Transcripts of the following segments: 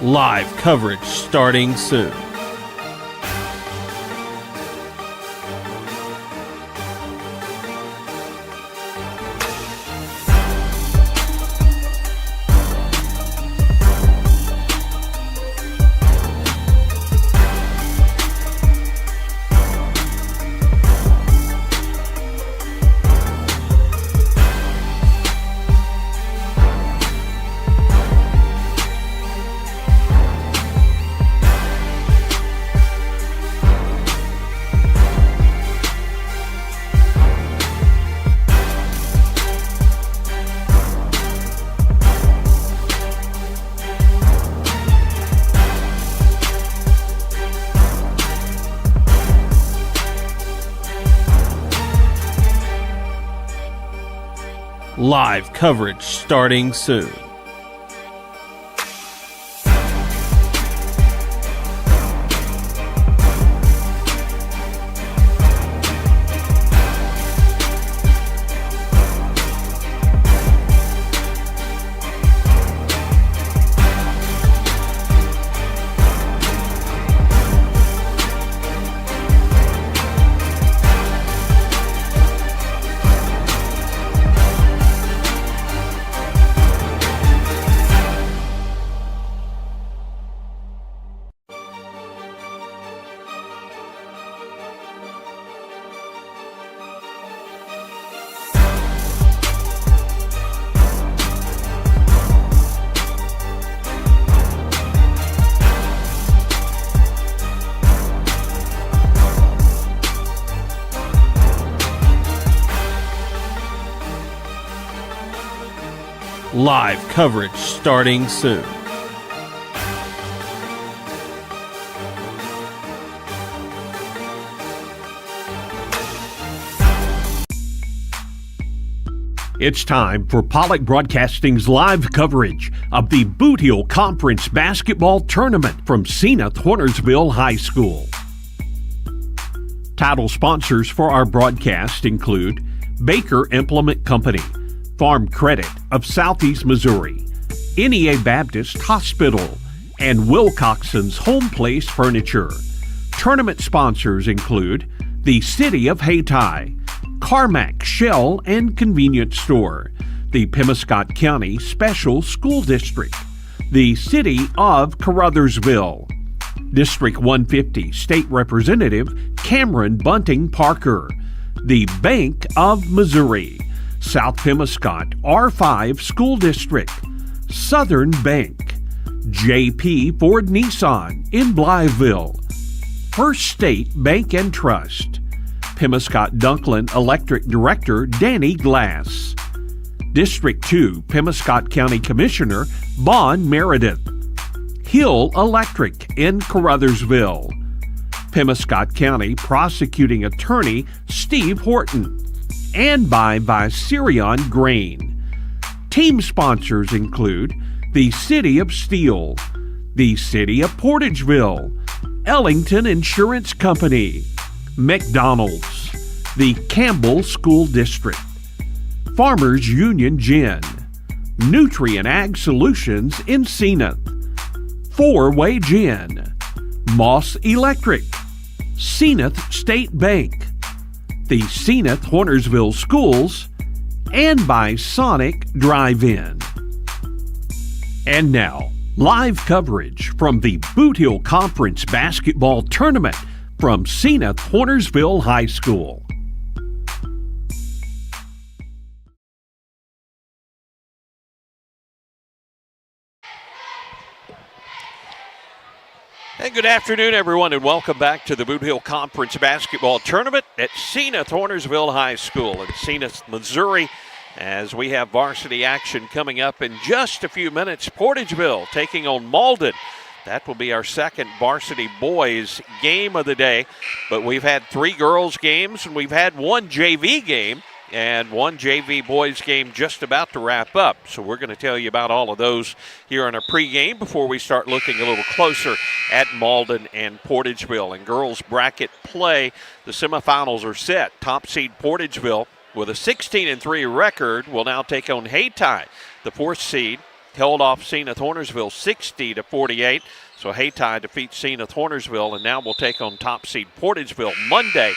Live coverage starting soon. Live coverage starting soon. Live coverage starting soon. It's time for Pollock Broadcasting's live coverage of the Bootheel Conference Basketball Tournament from Senath Hornersville High School. Title sponsors for our broadcast include Baker Implement Company, Farm Credit of Southeast Missouri, NEA Baptist Hospital, and Wilcoxon's Home Place Furniture. Tournament sponsors include the City of Hayti, Carmack Shell and Convenience Store, the Pemiscot County Special School District, the City of Caruthersville, District 150 State Representative Cameron Bunting Parker, the Bank of Missouri, South Pemiscot R5 School District, Southern Bank, JP Ford Nissan in Blytheville, First State Bank and Trust, Pemiscot Dunklin Electric Director Danny Glass, District 2 Pemiscot County Commissioner Bon Meredith, Hill Electric in Caruthersville, Pemiscot County Prosecuting Attorney Steve Horton, and by Viserion Grain. Team sponsors include the City of Steele, the City of Portageville, Ellington Insurance Company, McDonald's, the Campbell School District, Farmers Union Gin, Nutrient Ag Solutions in Senath, Four-Way Gin, Moss Electric, Senath State Bank, the Senath Hornersville Schools, and by Sonic Drive-In. And now, live coverage from the Bootheel Conference Basketball Tournament from Senath Hornersville High School. And good afternoon, everyone, and welcome back to the Bootheel Conference Basketball Tournament at Senath Hornersville High School in Senath, Missouri, as we have varsity action coming up in just a few minutes. Portageville taking on Malden. That will be our second varsity boys game of the day, but we've had 3 girls games and we've had 1 JV game and 1 JV boys game just about to wrap up. So we're going to tell you about all of those here in our pregame before we start looking a little closer at Malden and Portageville. In girls bracket play, the semifinals are set. Top seed Portageville with a 16-3 record will now take on Hayti, the 4th seed. held off Senath Hornersville 60-48. So Hayti defeats Senath Hornersville, and now we'll take on top seed Portageville Monday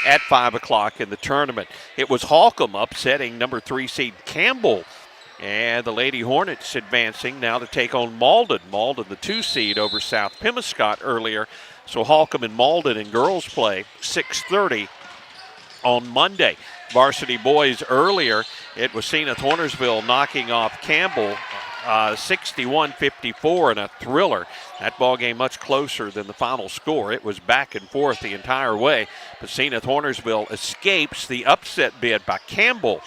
at 5 o'clock in the tournament. It was Holcomb upsetting number 3 seed Campbell, and the Lady Hornets advancing now to take on Malden. Malden, the 2 seed, over South Pemiscot earlier. So Holcomb and Malden in girls play 6:30 on Monday. Varsity boys earlier, it was Senath Hornersville knocking off Campbell 61-54 in a thriller. That ball game much closer than the final score. It was back and forth the entire way, but Senath Hornersville escapes the upset bid by Campbell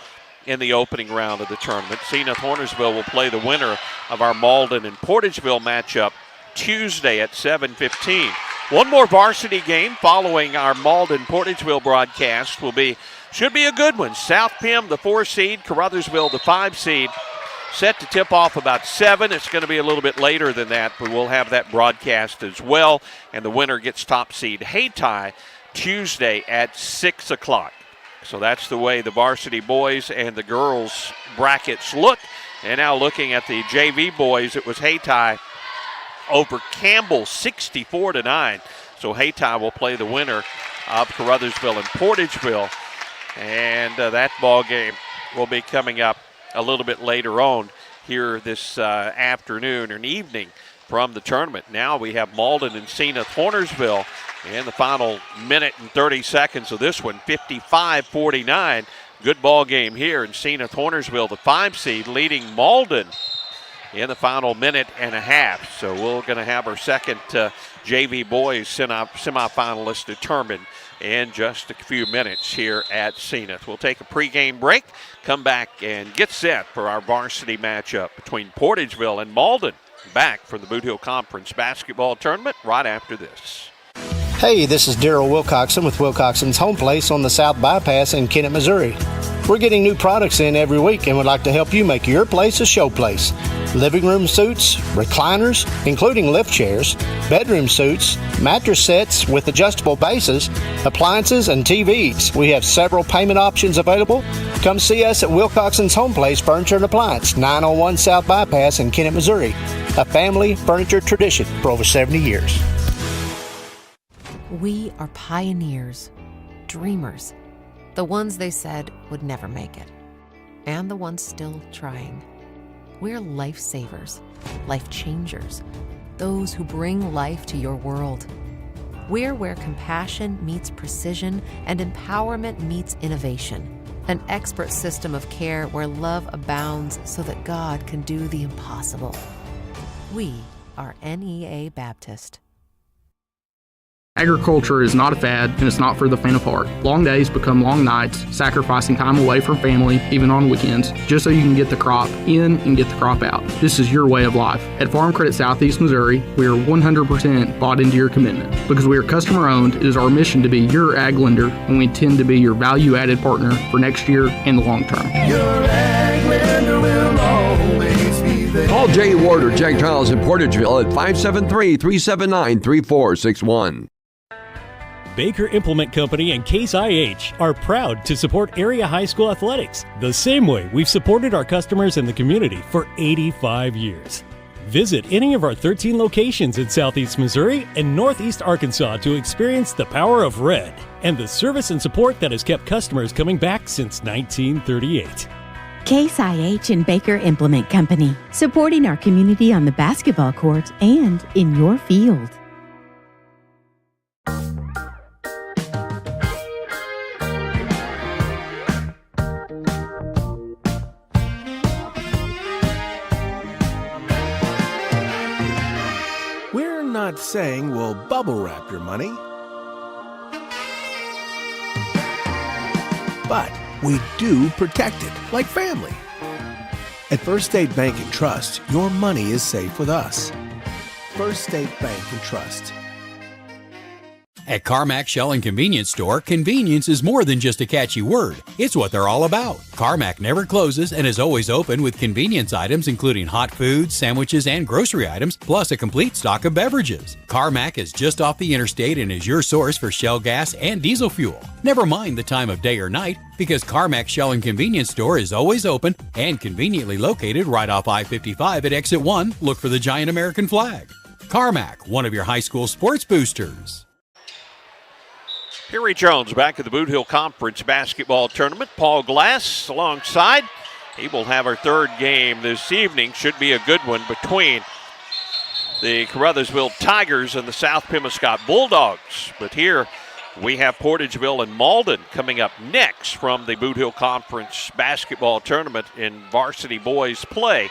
in the opening round of the tournament. Senath Hornersville will play the winner of our Malden and Portageville matchup Tuesday at 7:15. One more varsity game following our Malden-Portageville broadcast should be a good one. South Pem, the 4 seed, Caruthersville, the 5 seed, set to tip off about 7. It's going to be a little bit later than that, but we'll have that broadcast as well. And the winner gets top seed Hayti Tuesday at 6 o'clock. So that's the way the varsity boys and the girls brackets look. And now looking at the JV boys, it was Hayti over Campbell 64-9. So Hayti will play the winner of Caruthersville and Portageville. And that ball game will be coming up a little bit later on here this afternoon and evening from the tournament. Now we have Malden and Senath Hornersville in the final minute and 30 seconds of this one, 55-49. Good ball game here, and Senath Hornersville, the 5 seed, leading Malden in the final minute and a half. So we're going to have our second JV boys semifinalists determined in just a few minutes here at Senath. We'll take a pregame break, come back and get set for our varsity matchup between Portageville and Malden. Back from the Bootheel Conference basketball tournament right after this. Hey, this is Daryl Wilcoxon with Wilcoxon's Home Place on the South Bypass in Kennett, Missouri. We're getting new products in every week and would like to help you make your place a show place. Living room suits, recliners, including lift chairs, bedroom suits, mattress sets with adjustable bases, appliances, and TVs. We have several payment options available. Come see us at Wilcoxon's Home Place Furniture and Appliance, 901 South Bypass in Kennett, Missouri. A family furniture tradition for over 70 years. We are pioneers, dreamers, the ones they said would never make it, and the ones still trying. We're lifesavers, life changers, those who bring life to your world. We're where compassion meets precision and empowerment meets innovation, an expert system of care where love abounds so that God can do the impossible. We are NEA Baptist. Agriculture is not a fad, and it's not for the faint of heart. Long days become long nights, sacrificing time away from family, even on weekends, just so you can get the crop in and get the crop out. This is your way of life. At Farm Credit Southeast Missouri, we are 100% bought into your commitment. Because we are customer-owned, it is our mission to be your ag lender, and we intend to be your value-added partner for next year and the long term. Your ag lender will always be there. Call Jay Ward or Jack Giles in Portageville at 573-379-3461. Baker Implement Company and Case IH are proud to support area high school athletics the same way we've supported our customers in the community for 85 years. Visit any of our 13 locations in Southeast Missouri and Northeast Arkansas to experience the power of red and the service and support that has kept customers coming back since 1938. Case IH and Baker Implement Company, supporting our community on the basketball court and in your field. Not saying we'll bubble wrap your money, but we do protect it like family. At First State Bank and Trust, your money is safe with us. First State Bank and Trust. At Carmack Shell and Convenience Store, convenience is more than just a catchy word. It's what they're all about. Carmack never closes and is always open with convenience items including hot foods, sandwiches, and grocery items, plus a complete stock of beverages. Carmack is just off the interstate and is your source for Shell gas and diesel fuel. Never mind the time of day or night, because Carmack Shell and Convenience Store is always open and conveniently located right off I-55 at Exit 1. Look for the giant American flag. Carmack, one of your high school sports boosters. Perry Jones back at the Bootheel Conference Basketball Tournament. Paul Glass alongside. He will have our third game this evening. Should be a good one between the Caruthersville Tigers and the South Pemiscot Bulldogs. But here we have Portageville and Malden coming up next from the Bootheel Conference Basketball Tournament in varsity boys play.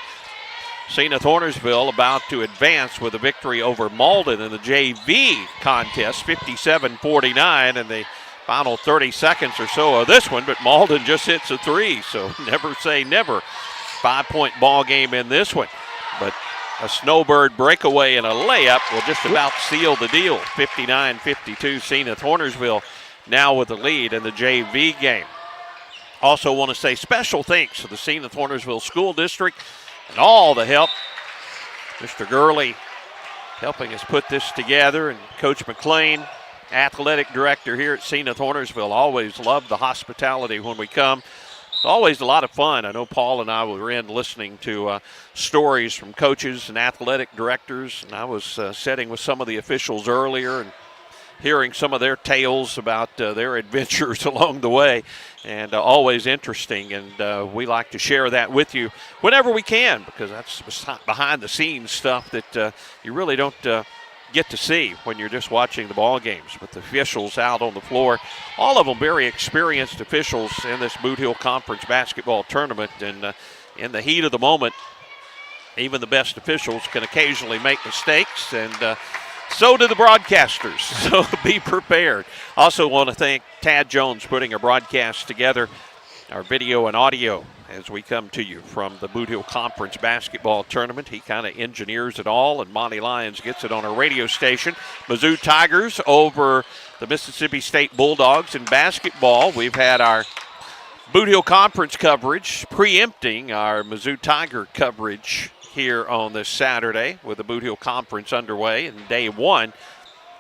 Senath Hornersville about to advance with a victory over Malden in the JV contest, 57-49 in the final 30 seconds or so of this one, but Malden just hits a three, so never say never. 5-point ball game in this one, but a snowbird breakaway and a layup will just about seal the deal. 59-52, Senath Hornersville now with the lead in the JV game. Also want to say special thanks to the Senath Hornersville School District and all the help. Mr. Gurley helping us put this together, and Coach McLean, athletic director here at Senath Hornersville. Always love the hospitality when we come. It's always a lot of fun. I know Paul and I were in listening to stories from coaches and athletic directors, and I was sitting with some of the officials earlier and hearing some of their tales about their adventures along the way, and always interesting, and we like to share that with you whenever we can, because that's behind the scenes stuff that you really don't get to see when you're just watching the ball games. But the officials out on the floor, all of them very experienced officials in this Bootheel Conference basketball tournament, and in the heat of the moment, even the best officials can occasionally make mistakes, and so do the broadcasters, so be prepared. Also want to thank Tad Jones putting our broadcast together, our video and audio, as we come to you from the Bootheel Conference basketball tournament. He kind of engineers it all, and Monty Lyons gets it on our radio station. Mizzou Tigers over the Mississippi State Bulldogs in basketball. We've had our Bootheel Conference coverage preempting our Mizzou Tiger coverage here on this Saturday with the Bootheel Conference underway in day one.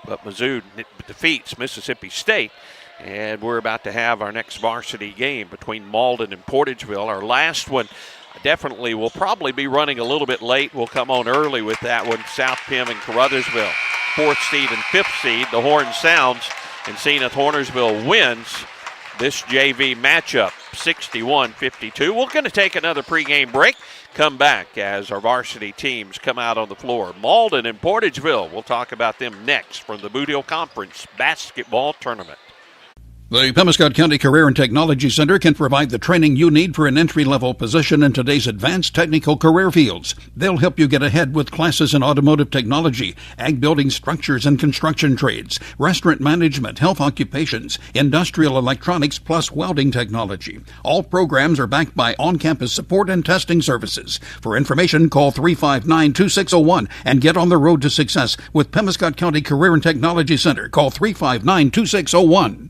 But Mizzou defeats Mississippi State, and we're about to have our next varsity game between Malden and Portageville. Our last one definitely will probably be running a little bit late. We'll come on early with that one. South Pem and Caruthersville, 4th seed and 5th seed. The horn sounds, and Senath Hornersville wins this JV matchup, 61-52. We're going to take another pregame break. Come back as our varsity teams come out on the floor. Malden and Portageville, we'll talk about them next from the Bootheel Conference basketball tournament. The Pemiscot County Career and Technology Center can provide the training you need for an entry-level position in today's advanced technical career fields. They'll help you get ahead with classes in automotive technology, ag building structures and construction trades, restaurant management, health occupations, industrial electronics, plus welding technology. All programs are backed by on-campus support and testing services. For information, call 359-2601 and get on the road to success with Pemiscot County Career and Technology Center. Call 359-2601.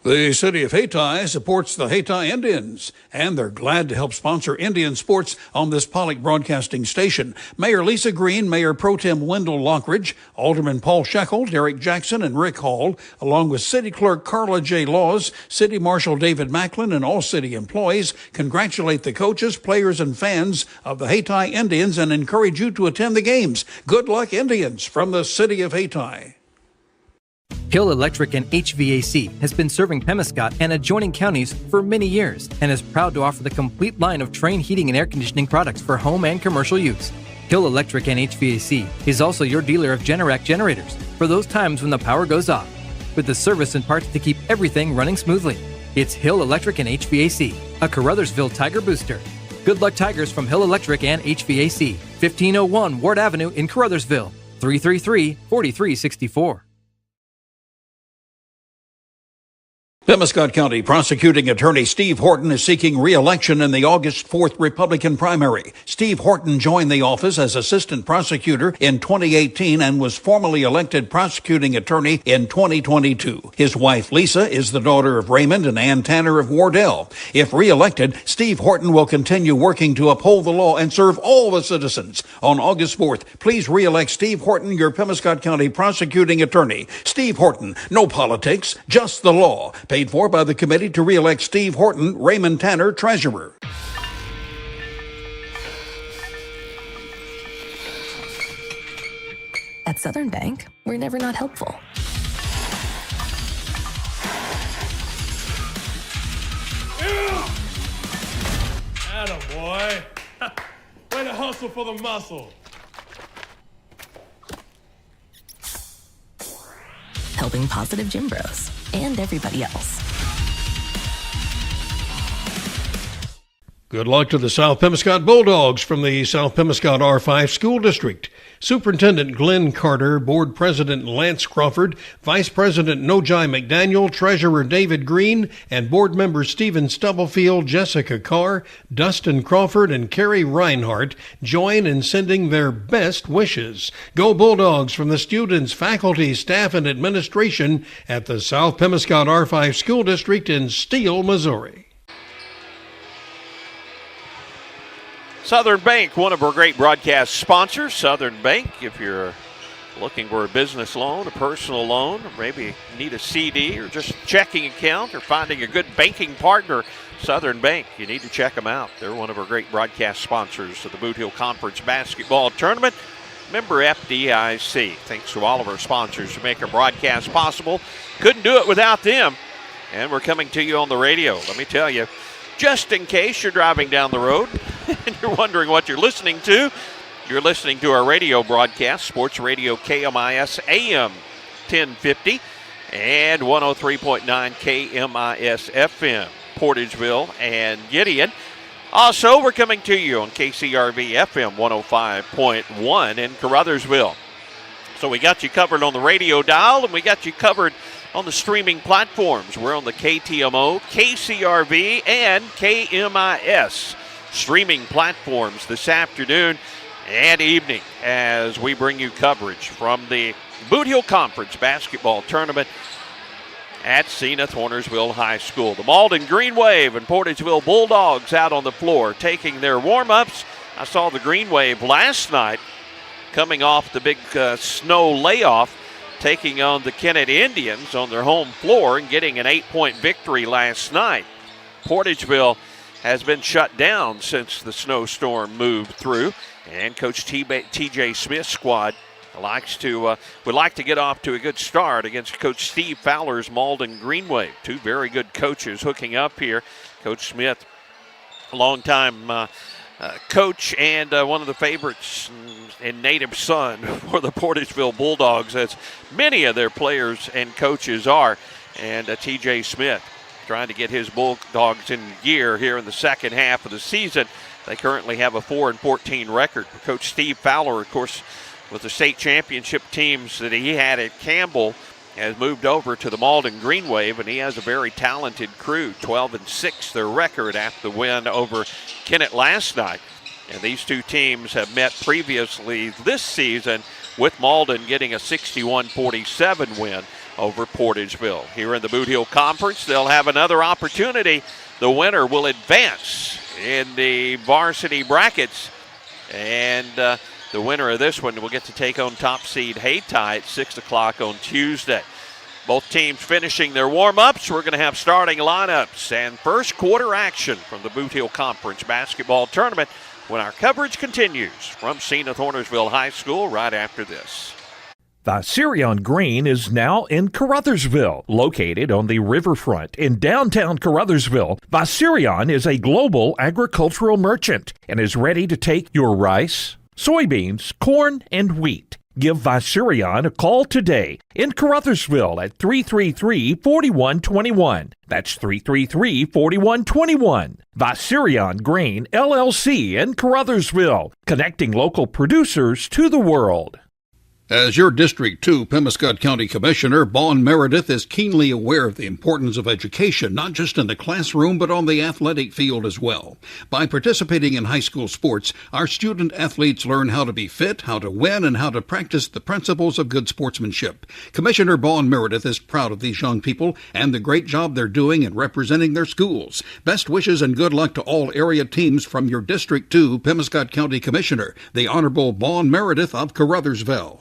The city of Hayti supports the Hayti Indians, and they're glad to help sponsor Indian sports on this Pollock Broadcasting station. Mayor Lisa Green, Mayor Pro Tem Wendell Lockridge, Alderman Paul Sheckle, Derek Jackson, and Rick Hall, along with City Clerk Carla J. Laws, City Marshal David Macklin, and all city employees, congratulate the coaches, players, and fans of the Hayti Indians and encourage you to attend the games. Good luck, Indians, from the city of Hayti. Hill Electric and HVAC has been serving Pemiscot and adjoining counties for many years and is proud to offer the complete line of Trane heating and air conditioning products for home and commercial use. Hill Electric and HVAC is also your dealer of Generac generators for those times when the power goes off, with the service and parts to keep everything running smoothly. It's Hill Electric and HVAC, a Caruthersville Tiger booster. Good luck, Tigers, from Hill Electric and HVAC, 1501 Ward Avenue in Caruthersville, 333-4364. Pemiscot County Prosecuting Attorney Steve Horton is seeking re-election in the August 4th Republican primary. Steve Horton joined the office as assistant prosecutor in 2018 and was formally elected prosecuting attorney in 2022. His wife, Lisa, is the daughter of Raymond and Ann Tanner of Wardell. If re-elected, Steve Horton will continue working to uphold the law and serve all the citizens. On August 4th, please re-elect Steve Horton, your Pemiscot County Prosecuting Attorney. Steve Horton, no politics, just the law. Paid for by the committee to re-elect Steve Horton, Raymond Tanner, treasurer. At Southern Bank, we're never not helpful. Attaboy. Way to hustle for the muscle. Helping positive gym bros and everybody else. Good luck to the South Pemiscot Bulldogs from the South Pemiscot R5 School District. Superintendent Glenn Carter, Board President Lance Crawford, Vice President Nojai McDaniel, Treasurer David Green, and Board members Stephen Stubblefield, Jessica Carr, Dustin Crawford, and Carrie Reinhardt join in sending their best wishes. Go Bulldogs from the students, faculty, staff, and administration at the South Pemiscot R5 School District in Steele, Missouri. Southern Bank, one of our great broadcast sponsors. Southern Bank, if you're looking for a business loan, a personal loan, or maybe need a CD or just a checking account or finding a good banking partner, Southern Bank, you need to check them out. They're one of our great broadcast sponsors of the Bootheel Conference Basketball Tournament. Member FDIC. Thanks to all of our sponsors who make our broadcast possible. Couldn't do it without them. And we're coming to you on the radio. Let me tell you, just in case you're driving down the road and you're wondering what you're listening to, you're listening to our radio broadcast, Sports Radio KMIS AM 1050 and 103.9 KMIS FM, Portageville and Gideon. Also, we're coming to you on KCRV FM 105.1 in Caruthersville. So we got you covered on the radio dial, and we got you covered on the streaming platforms. We're on the KTMO, KCRV, and KMIS streaming platforms this afternoon and evening as we bring you coverage from the Bootheel Conference Basketball Tournament at Senath Hornersville High School. The Malden Green Wave and Portageville Bulldogs out on the floor taking their warm-ups. I saw the Green Wave last night coming off the big snow layoff, taking on the Kennett Indians on their home floor and getting an 8-point victory last night. Portageville has been shut down since the snowstorm moved through, and Coach TJ Smith's squad would like to get off to a good start against Coach Steve Fowler's Malden Green Wave. Two very good coaches hooking up here. Coach Smith, a longtime coach and one of the favorites and native son for the Portageville Bulldogs, as many of their players and coaches are. And TJ Smith trying to get his Bulldogs in gear here in the second half of the season. They currently have a 4-14 record. Coach Steve Fowler, of course, with the state championship teams that he had at Campbell, has moved over to the Malden Green Wave, and he has a very talented crew. 12-6 their record after the win over Kennett last night. And these two teams have met previously this season, with Malden getting a 61-47 win over Portageville. Here in the Bootheel Conference, they'll have another opportunity. The winner will advance in the varsity brackets, and the winner of this one will get to take on top seed Hayti at 6 o'clock on Tuesday. Both teams finishing their warm-ups. We're going to have starting lineups and first quarter action from the Bootheel Conference Basketball Tournament when our coverage continues from Senath Hornersville High School right after this. Viserion Grain is now in Caruthersville. Located on the riverfront in downtown Caruthersville, Viserion is a global agricultural merchant and is ready to take your rice, soybeans, corn, and wheat. Give Viserion a call today in Caruthersville at 333-4121. That's 333-4121. Viserion Grain, LLC in Caruthersville, connecting local producers to the world. As your District 2 Pemiscot County Commissioner, Vaughn Meredith is keenly aware of the importance of education, not just in the classroom, but on the athletic field as well. By participating in high school sports, our student athletes learn how to be fit, how to win, and how to practice the principles of good sportsmanship. Commissioner Vaughn Meredith is proud of these young people and the great job they're doing in representing their schools. Best wishes and good luck to all area teams from your District 2 Pemiscot County Commissioner, the Honorable Vaughn Meredith of Caruthersville.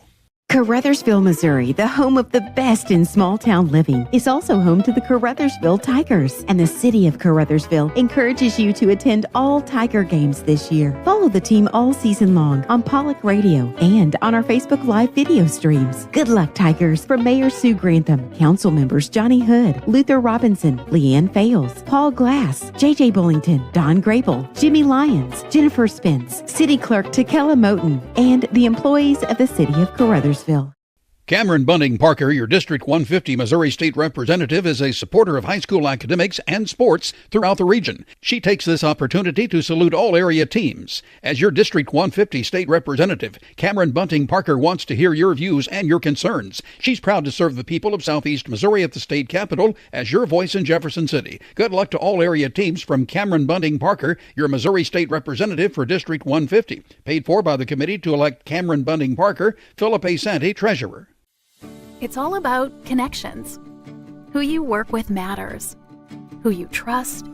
Caruthersville, Missouri, the home of the best in small-town living, is also home to the Caruthersville Tigers. And the city of Caruthersville encourages you to attend all Tiger games this year. Follow the team all season long on Pollock Radio and on our Facebook Live video streams. Good luck, Tigers, from Mayor Sue Grantham, council members Johnny Hood, Luther Robinson, Leanne Fales, Paul Glass, J.J. Bullington, Don Grable, Jimmy Lyons, Jennifer Spence, City Clerk Takela Moten, and the employees of the city of Caruthersville. Cameron Bunting Parker, your District 150 Missouri State Representative, is a supporter of high school academics and sports throughout the region. She takes this opportunity to salute all area teams. As your District 150 State Representative, Cameron Bunting Parker wants to hear your views and your concerns. She's proud to serve the people of Southeast Missouri at the state capitol as your voice in Jefferson City. Good luck to all area teams from Cameron Bunting Parker, your Missouri State Representative for District 150. Paid for by the committee to elect Cameron Bunting Parker, Philip A. Santi, Treasurer. It's all about connections. Who you work with matters, who you trust,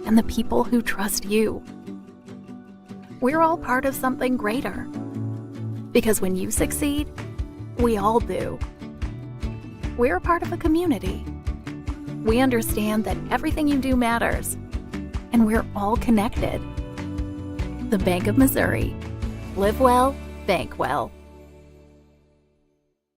and the people who trust you. We're all part of something greater. Because when you succeed, we all do. We're a part of a community. We understand that everything you do matters, and we're all connected. The Bank of Missouri. Live well, bank well.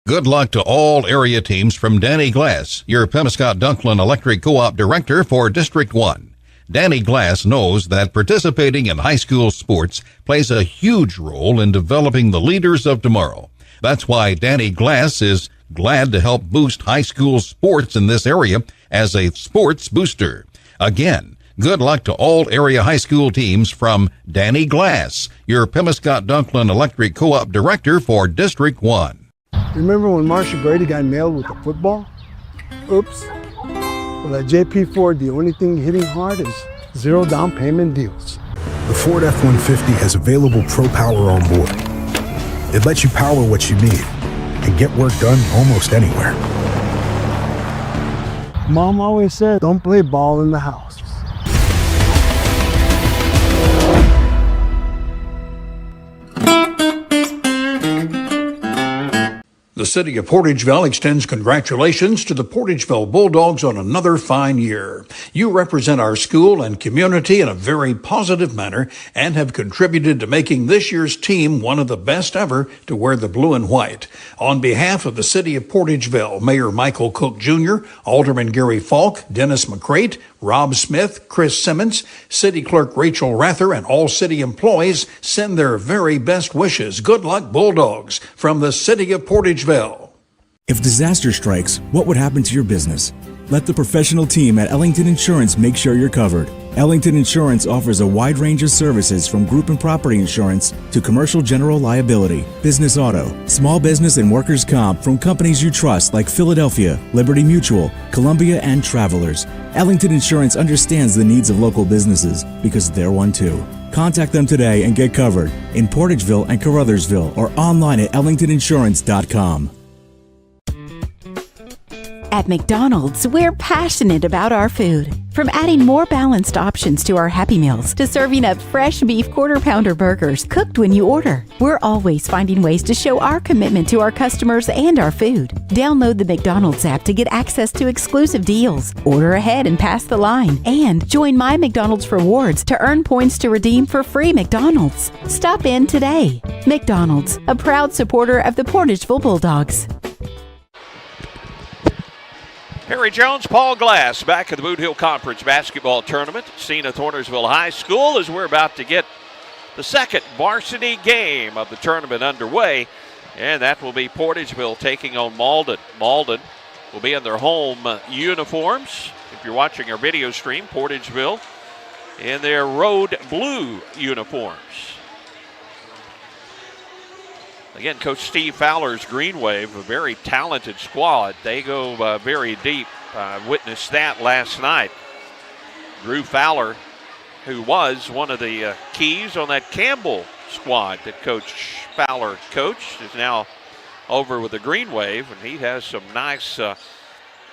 Good luck to all area teams from Danny Glass, your Pemiscot Dunklin Electric Co-op Director for District 1. Danny Glass knows that participating in high school sports plays a huge role in developing the leaders of tomorrow. That's why Danny Glass is glad to help boost high school sports in this area as a sports booster. Again, good luck to all area high school teams from Danny Glass, your Pemiscot Dunklin Electric Co-op Director for District 1. Remember when Marcia Brady got nailed with a football? Oops. Well, at JP Ford, the only thing hitting hard is 0 down payment deals. The Ford F-150 has available Pro Power on board. It lets you power what you need and get work done almost anywhere. Mom always said, don't play ball in the house. The city of Portageville extends congratulations to the Portageville Bulldogs on another fine year. You represent our school and community in a very positive manner and have contributed to making this year's team one of the best ever to wear the blue and white. On behalf of the city of Portageville, Mayor Michael Cook Jr., Alderman Gary Falk, Dennis McCrate, Rob Smith, Chris Simmons, City Clerk Rachel Rather, and all city employees send their very best wishes. Good luck, Bulldogs, from the city of Portageville. If disaster strikes, what would happen to your business? Let the professional team at Ellington Insurance make sure you're covered. Ellington Insurance offers a wide range of services from group and property insurance to commercial general liability, business auto, small business and workers' comp from companies you trust like Philadelphia, Liberty Mutual, Columbia, and Travelers. Ellington Insurance understands the needs of local businesses because they're one too. Contact them today and get covered in Portageville and Caruthersville or online at ellingtoninsurance.com. At McDonald's, we're passionate about our food. From adding more balanced options to our Happy Meals to serving up fresh beef quarter-pounder burgers cooked when you order, we're always finding ways to show our commitment to our customers and our food. Download the McDonald's app to get access to exclusive deals, order ahead and pass the line, and join My McDonald's Rewards to earn points to redeem for free McDonald's. Stop in today. McDonald's, a proud supporter of the Portageville Bulldogs. Harry Jones, Paul Glass back at the Bootheel Conference Basketball Tournament. Senath Hornersville High School as we're about to get the second varsity game of the tournament underway, and that will be Portageville taking on Malden. Malden will be in their home uniforms. If you're watching our video stream, Portageville in their road blue uniforms. Again, Coach Steve Fowler's Green Wave, a very talented squad. They go very deep. Witnessed that last night. Drew Fowler, who was one of the keys on that Campbell squad that Coach Fowler coached, is now over with the Green Wave, and he has some nice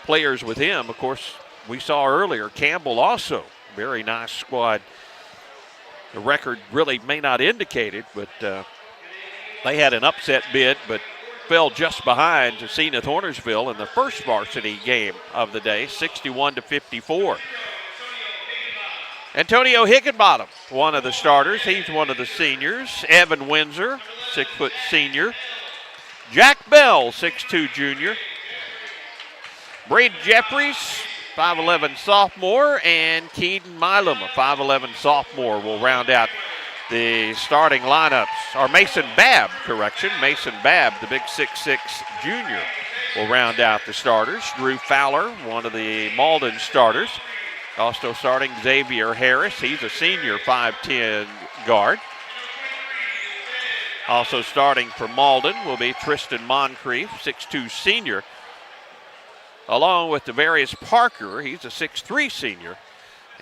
players with him. Of course, we saw earlier Campbell also, very nice squad. The record really may not indicate it, but they had an upset bid, but fell just behind to Senath Hornersville in the first varsity game of the day, 61-54. Antonio Hickenbottom, one of the starters. He's one of the seniors. Evan Windsor, 6-foot senior. Jack Bell, 6'2" junior. Braden Jeffries, 5'11" sophomore. And Keaton Milam, a 5'11" sophomore, will round out the starting lineups. Or Mason Babb, Mason Babb, the big 6'6" junior, will round out the starters. Drew Fowler, one of the Malden starters. Also starting Xavier Harris. He's a senior 5'10" guard. Also starting for Malden will be Tristan Moncrief, 6'2" senior. Along with Devarius Parker, he's a 6'3" senior.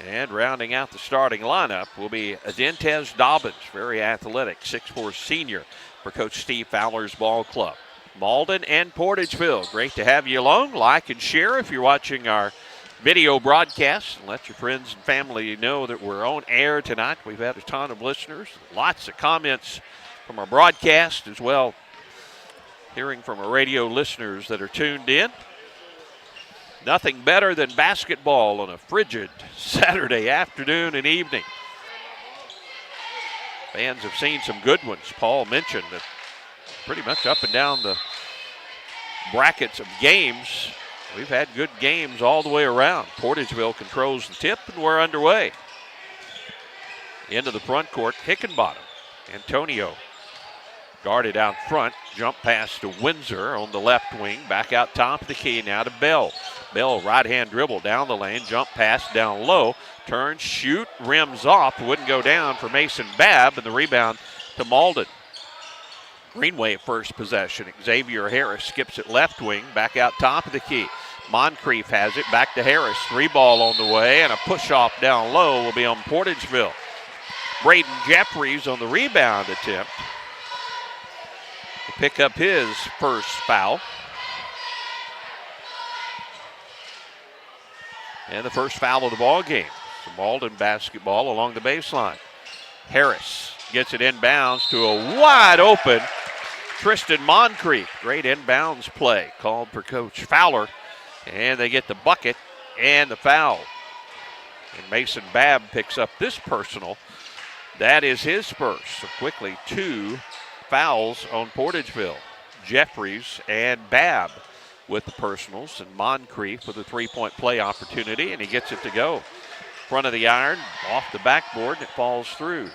And rounding out the starting lineup will be Adentez Dobbins, very athletic, 6'4" senior for Coach Steve Fowler's ball club. Malden and Portageville, great to have you along. Like and share if you're watching our video broadcast, and let your friends and family know that we're on air tonight. We've had a ton of listeners, lots of comments from our broadcast as well, hearing from our radio listeners that are tuned in. Nothing better than basketball on a frigid Saturday afternoon and evening. Fans have seen some good ones. Paul mentioned that pretty much up and down the brackets of games, we've had good games all the way around. Portageville controls the tip, and we're underway. Into the front court, Hickenbottom. Antonio guarded out front. Jump pass to Windsor on the left wing. Back out top of the key now to Bell. Bell, right-hand dribble down the lane. Jump pass down low. Turn, shoot, rims off. Wouldn't go down for Mason Babb, and the rebound to Malden. Green Wave first possession. Xavier Harris skips it left wing. Back out top of the key. Moncrief has it. Back to Harris. 3-ball on the way, and a push-off down low will be on Portageville. Braden Jeffries on the rebound attempt to pick up his first foul. And the first foul of the ball game. So Malden basketball along the baseline. Harris gets it inbounds to a wide open Tristan Moncrief. Great inbounds play called for Coach Fowler. And they get the bucket and the foul. And Mason Babb picks up this personal. That is his first. So quickly 2 fouls on Portageville. Jeffries and Babb with the personals, and Moncrief with a 3-point play opportunity, and he gets it to go. Front of the iron, off the backboard, and it falls through.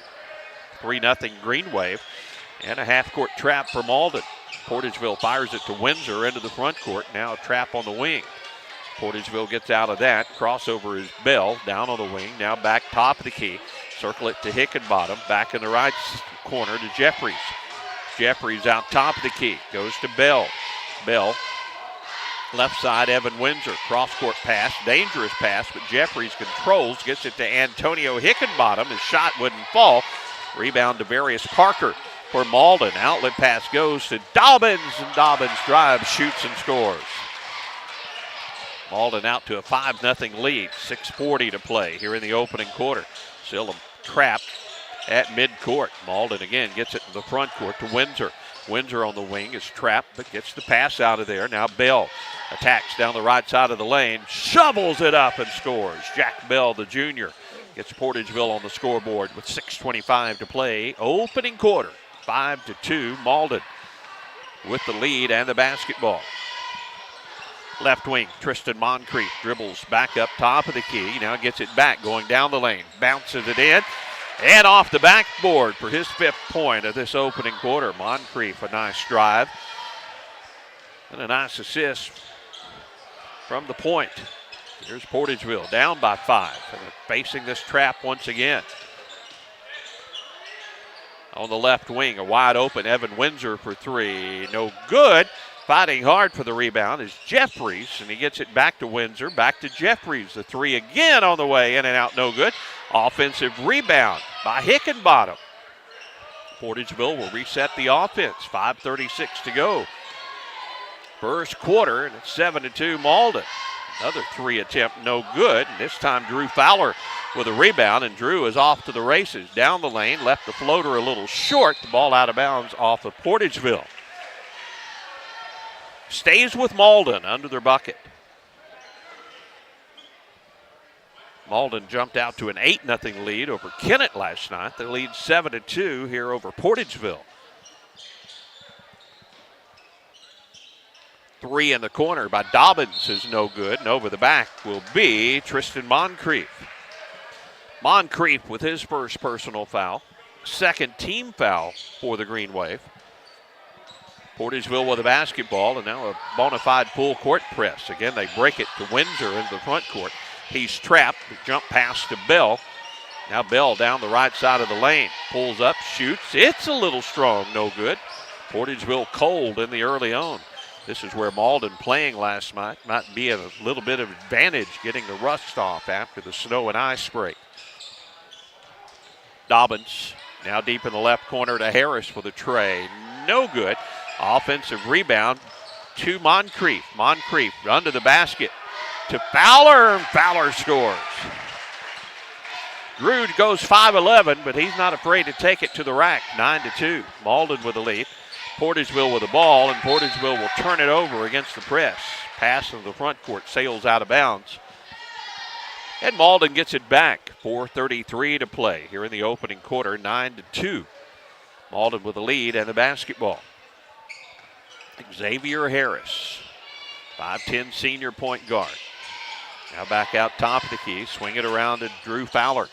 3-0 Green Wave, and a half-court trap for Malden. Portageville fires it to Windsor into the front court. Now a trap on the wing. Portageville gets out of that. Crossover is Bell, down on the wing. Now back top of the key. Circle it to Hickenbottom. Back in the right corner to Jeffries. Jeffries out top of the key. Goes to Bell. Bell, left side, Evan Windsor. Cross-court pass. Dangerous pass, but Jeffries controls. Gets it to Antonio Hickenbottom. His shot wouldn't fall. Rebound to Devarius Parker for Malden. Outlet pass goes to Dobbins, and Dobbins drives, shoots, and scores. Malden out to a 5-0 lead. 6:40 to play here in the opening quarter. Still a trap at midcourt. Malden again gets it in the front court to Windsor. Windsor on the wing is trapped, but gets the pass out of there. Now Bell attacks down the right side of the lane, shovels it up and scores. Jack Bell, the junior, gets Portageville on the scoreboard with 6:25 to play. Opening quarter, 5-2. Malden with the lead and the basketball. Left wing, Tristan Moncrief dribbles back up top of the key. Now gets it back, going down the lane. Bounces it in. And off the backboard for his 5th point of this opening quarter. Moncrief, a nice drive. And a nice assist from the point. Here's Portageville down by 5. And they're facing this trap once again. on the left wing. A wide open Evan Windsor for three. No good. Fighting hard for the rebound is Jeffries, and he gets it back to Windsor, back to Jeffries. The three again on the way, in and out, no good. Offensive rebound by Hickenbottom. Portageville will reset the offense. 5:36 to go. First quarter, and it's 7-2 Malden. Another three attempt, no good. And this time Drew Fowler with a rebound, and Drew is off to the races. Down the lane, left the floater a little short. The ball out of bounds off of Portageville. Stays with Malden under their bucket. Malden jumped out to an 8-0 lead over Kennett last night. They lead 7-2 here over Portageville. Three in the corner by Dobbins is no good, and over the back will be Tristan Moncrief. Moncrief with his first personal foul. Second team foul for the Green Wave. Portageville with a basketball, and now a bona fide full court press. Again, they break it to Windsor into the front court. He's trapped. The jump pass to Bell. Now Bell down the right side of the lane. Pulls up, shoots. It's a little strong, no good. Portageville cold in the early on. This is where Malden playing last night might be a little bit of advantage getting the rust off after the snow and ice break. Dobbins now deep in the left corner to Harris for the tray. No good. Offensive rebound to Moncrief. Moncrief under the basket to Fowler, and Fowler scores. Drew goes 5'11", but he's not afraid to take it to the rack. 9-2. Malden with the lead. Portageville with the ball, and Portageville will turn it over against the press. Pass into the front court, sails out of bounds. And Malden gets it back. 4:33 to play here in the opening quarter. 9-2. Malden with the lead and the basketball. Xavier Harris, 5'10" senior point guard. Now back out top of the key, swing it around to Drew Fowler.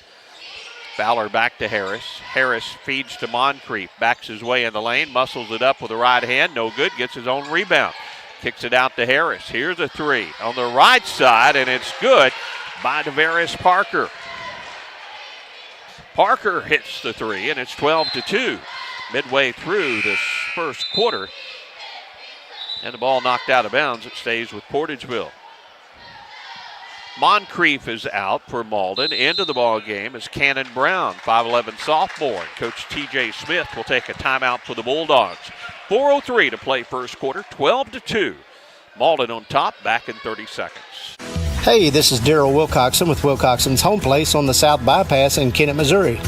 Fowler back to Harris. Harris feeds to Moncrief, backs his way in the lane, muscles it up with the right hand, no good, gets his own rebound. Kicks it out to Harris. Here's a three on the right side, and it's good by Tavares Parker. Parker hits the three, and it's 12-2 midway through this first quarter. And the ball knocked out of bounds. It stays with Portageville. Moncrief is out for Malden. Into the ball game is Cannon Brown, 5'11" sophomore. Coach T.J. Smith will take a timeout for the Bulldogs. 4:03 to play first quarter, 12-2. Malden on top, back in 30 seconds. Hey, this is Daryl Wilcoxon with Wilcoxon's Home Place on the South Bypass in Kennett, Missouri.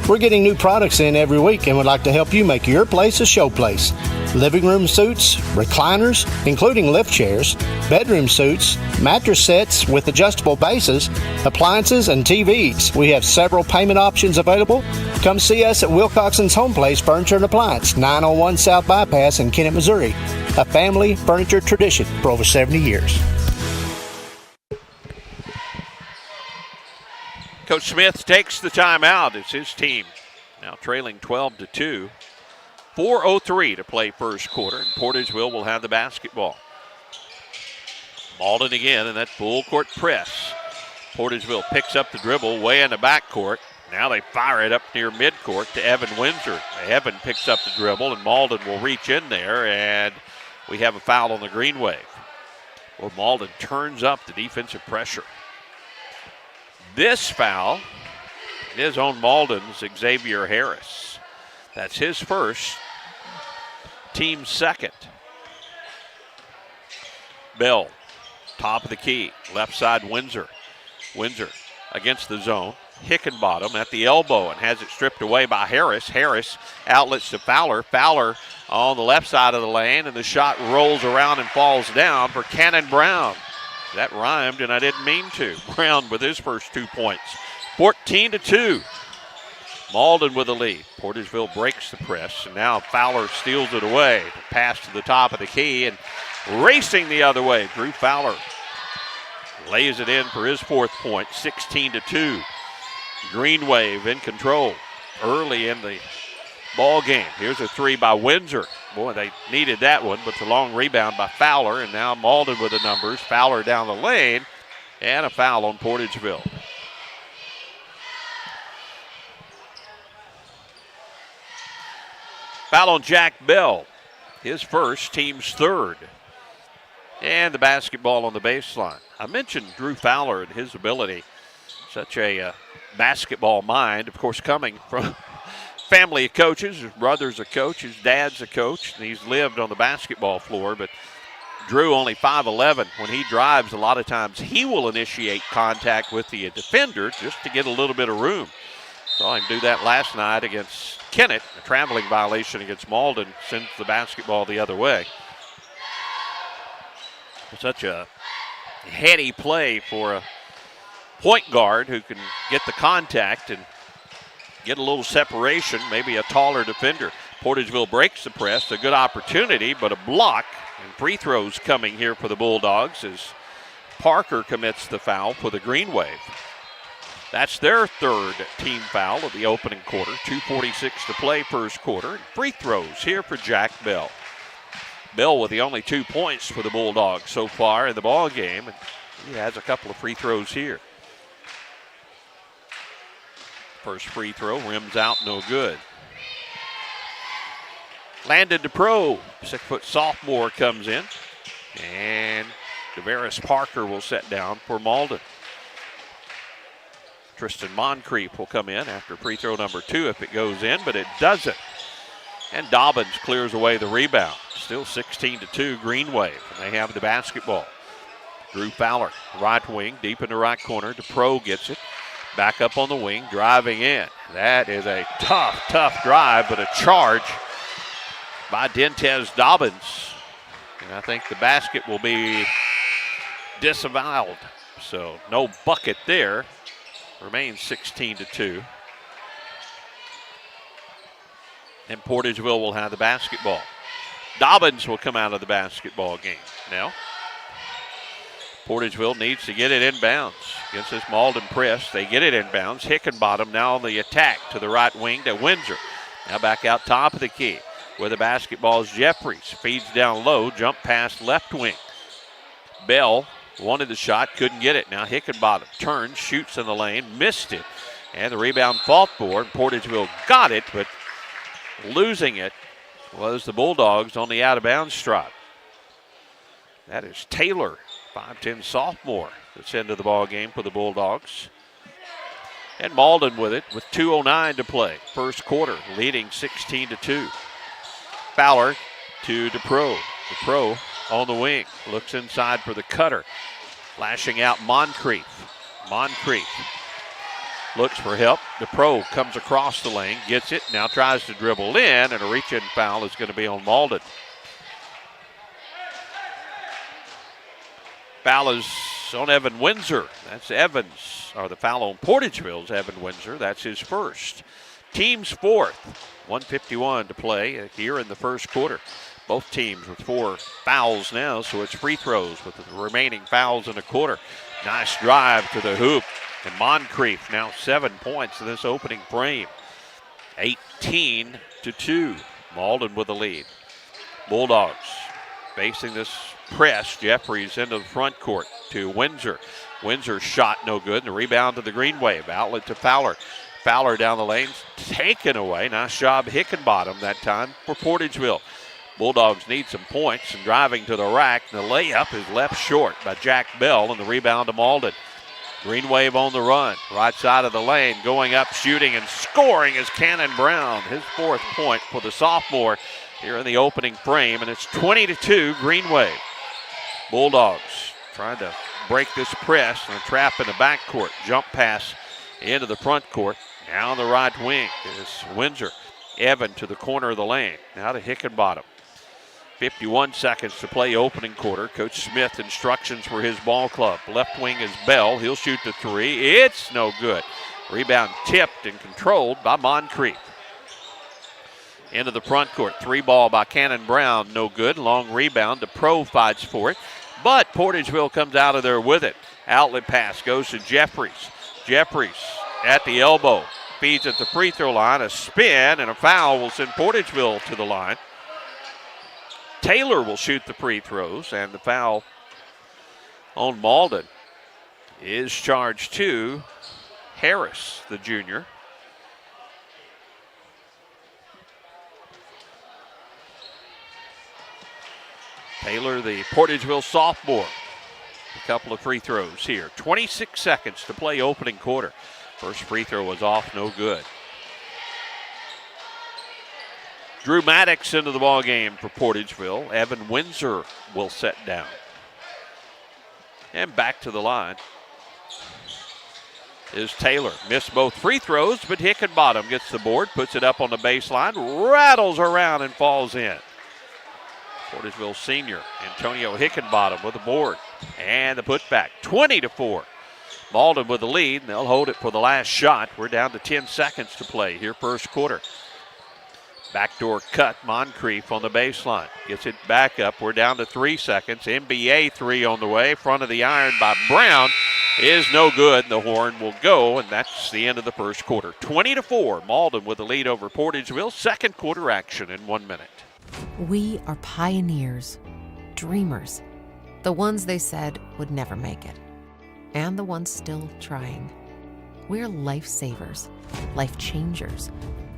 We're getting new products in every week and would like to help you make your place a show place. Living room suites, recliners, including lift chairs, bedroom suites, mattress sets with adjustable bases, appliances, and TVs. We have several payment options available. Come see us at Wilcoxon's Home Place Furniture and Appliance, 901 South Bypass in Kennett, Missouri. A family furniture tradition for over 70 years. Coach Smith takes the timeout. It's his team now trailing 12-2. 4:03 to play first quarter, and Portageville will have the basketball. Malden again in that full court press. Portageville picks up the dribble way in the backcourt. Now they fire it up near midcourt to Evan Windsor. Evan picks up the dribble, and Malden will reach in there, and we have a foul on the Green Wave. Well, Malden turns up the defensive pressure. This foul is on Malden's Xavier Harris. That's his first, team second. Bell, top of the key, left side Windsor. Windsor against the zone. Hickenbottom at the elbow and has it stripped away by Harris. Harris outlets to Fowler. Fowler on the left side of the lane, and the shot rolls around and falls down for Cannon Brown. That rhymed, and I didn't mean to. Brown with his first 2 points. 14-2. Malden with the lead. Portageville breaks the press, and now Fowler steals it away. Pass to the top of the key, and racing the other way, Drew Fowler lays it in for his fourth point. 16-2. Green Wave in control early in the ball game. Here's a three by Windsor. Boy, they needed that one, but the long rebound by Fowler, and now Malden with the numbers. Fowler down the lane, and a foul on Portageville. Foul on Jack Bell. His first, team's third. And the basketball on the baseline. I mentioned Drew Fowler and his ability. Such a basketball mind, of course, coming from family of coaches. His brother's a coach, his dad's a coach, and he's lived on the basketball floor. But Drew, only 5'11", when he drives, a lot of times he will initiate contact with the defender just to get a little bit of room. Saw him do that last night against Kennett. A traveling violation against Malden sends the basketball the other way. Such a heady play for a point guard who can get the contact and get a little separation, maybe a taller defender. Portageville breaks the press, a good opportunity, but a block. And free throws coming here for the Bulldogs as Parker commits the foul for the Green Wave. That's their third team foul of the opening quarter. 2:46 to play first quarter. And free throws here for Jack Bell. Bell with the only 2 points for the Bulldogs so far in the ball game, and he has a couple of free throws here. First free throw, rims out, no good. Landon DePro, 6-foot sophomore, comes in. And Deveris Parker will set down for Malden. Tristan Moncrief will come in after free throw number 2 if it goes in, but it doesn't. And Dobbins clears away the rebound. Still 16-2 Green Wave, and they have the basketball. Drew Fowler, right wing, deep in the right corner. DePro gets it. Back up on the wing, driving in. That is a tough drive, but a charge by Dentez Dobbins. And I think the basket will be disavowed. So no bucket there. Remains 16-2. And Portageville will have the basketball. Dobbins will come out of the basketball game now. Portageville needs to get it inbounds against this Malden press. They get it inbounds. Hickenbottom now on the attack to the right wing to Windsor. Now back out top of the key. Where the basketball is Jeffries. Feeds down low, jump pass left wing. Bell wanted the shot, couldn't get it. Now Hickenbottom turns, shoots in the lane, missed it. And the rebound fought for. Portageville got it, but losing it was the Bulldogs on the out-of-bounds stripe. That is Taylor, 5'10" sophomore, that's into the ball game for the Bulldogs. And Malden with it with 2:09 to play. First quarter, leading 16-2. Fowler to DePro. DePro on the wing. Looks inside for the cutter. Flashing out Moncrief. Moncrief looks for help. DePro comes across the lane, gets it, now tries to dribble in, and a reach-in foul is going to be on Malden. Foul is on Evan Windsor. That's Evans, or the foul on Portageville's Evan Windsor. That's his first. Team's fourth. 1:51 to play here in the first quarter. Both teams with 4 fouls now, so it's free throws with the remaining fouls in a quarter. Nice drive to the hoop. And Moncrief now 7 points in this opening frame. 18-2. Malden with the lead. Bulldogs facing this press. Jeffries into the front court to Windsor. Windsor's shot no good, and the rebound to the Green Wave. Outlet to Fowler. Fowler down the lane, taken away. Nice job Hickenbottom that time for Portageville. Bulldogs need some points, and driving to the rack. The layup is left short by Jack Bell, and the rebound to Malden. Green Wave on the run, right side of the lane, going up, shooting, and scoring is Cannon Brown. His 4th point for the sophomore here in the opening frame, and it's 20-2 Green Wave. Bulldogs trying to break this press and a trap in the backcourt. Jump pass into the front court. Now on the right wing is Windsor. Evan to the corner of the lane. Now to Hickenbottom. 51 seconds to play opening quarter. Coach Smith instructions for his ball club. Left wing is Bell. He'll shoot the 3. It's no good. Rebound tipped and controlled by Moncrief. Into the front court. 3 ball by Cannon Brown. No good. Long rebound. DePro fights for it. But Portageville comes out of there with it. Outlet pass goes to Jeffries. Jeffries at the elbow. Feeds at the free throw line. A spin and a foul will send Portageville to the line. Taylor will shoot the free throws, and the foul on Malden is charged to Harris, the junior. Taylor, the Portageville sophomore. A couple of free throws here. 26 seconds to play opening quarter. First free throw was off, no good. Drew Maddox into the ball game for Portageville. Evan Windsor will set down. And back to the line is Taylor. Missed both free throws, but Hickenbottom gets the board, puts it up on the baseline, rattles around and falls in. Portageville senior Antonio Hickenbottom with the board and the putback. 20-4. Malden with the lead, and they'll hold it for the last shot. We're down to 10 seconds to play here first quarter. Backdoor cut, Moncrief on the baseline. Gets it back up. We're down to 3 seconds. NBA three on the way. Front of the iron by Brown is no good. The horn will go, and that's the end of the first quarter. 20-4. Malden with the lead over Portageville. Second quarter action in 1 minute. We are pioneers, dreamers, the ones they said would never make it, and the ones still trying. We're lifesavers, life changers,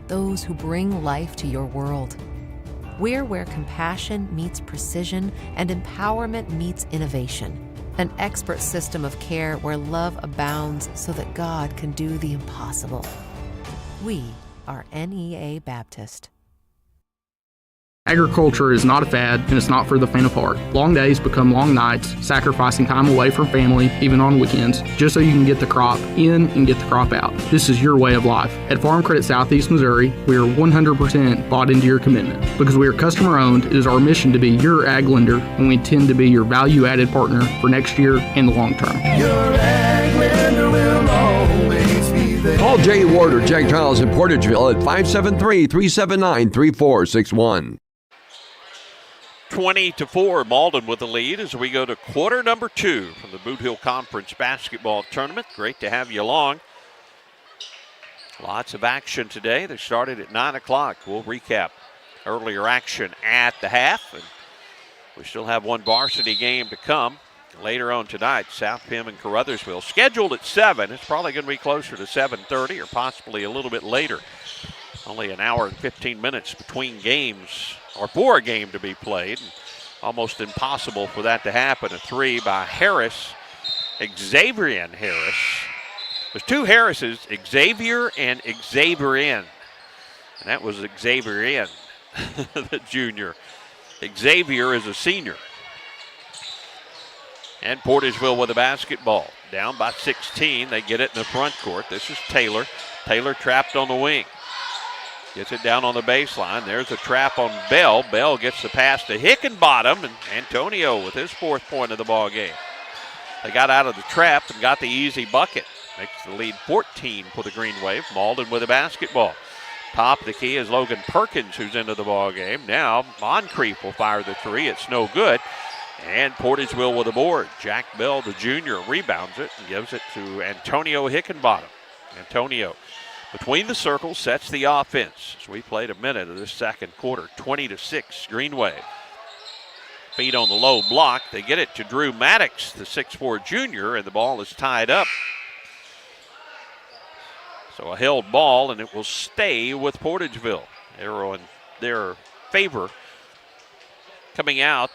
those who bring life to your world. We're where compassion meets precision and empowerment meets innovation. An expert system of care where love abounds so that God can do the impossible. We are NEA Baptist. Agriculture is not a fad, and it's not for the faint of heart. Long days become long nights, sacrificing time away from family, even on weekends, just so you can get the crop in and get the crop out. This is your way of life. At Farm Credit Southeast Missouri, we are 100% bought into your commitment. Because we are customer-owned, it is our mission to be your ag lender, and we intend to be your value-added partner for next year and the long term. Your ag lender will always be there. Call Jay Ward or Jack Giles in Portageville at 573-379-3461. 20-4, Malden with the lead as we go to quarter number 2 from the Bootheel Conference Basketball Tournament. Great to have you along. Lots of action today. They started at 9 o'clock. We'll recap earlier action at the half. And we still have one varsity game to come later on tonight. South Pim and Caruthersville. Scheduled at 7. It's probably going to be closer to 7:30 or possibly a little bit later. Only an hour and 15 minutes between games, or for a game to be played. Almost impossible for that to happen. A three by Harris, Xavier Harris. There's two Harrises, Xavier and Xavier. And that was Xavier, the junior. Xavier is a senior. And Portageville with the basketball. Down by 16. They get it in the front court. This is Taylor. Taylor trapped on the wing. Gets it down on the baseline. There's a trap on Bell. Bell gets the pass to Hickenbottom, and Antonio with his 4th point of the ball game. They got out of the trap and got the easy bucket. Makes the lead 14 for the Green Wave. Malden with the basketball. Top of the key is Logan Perkins, who's into the ball game. Now Moncrief will fire the three. It's no good. And Portageville with the board. Jack Bell, the junior, rebounds it and gives it to Antonio Hickenbottom. Antonio between the circles sets the offense. As we played a minute of this second quarter, 20-6, Green Wave. Feet on the low block. They get it to Drew Maddox, the 6'4 junior, and the ball is tied up. So a held ball, and it will stay with Portageville. Arrow in their favor. Coming out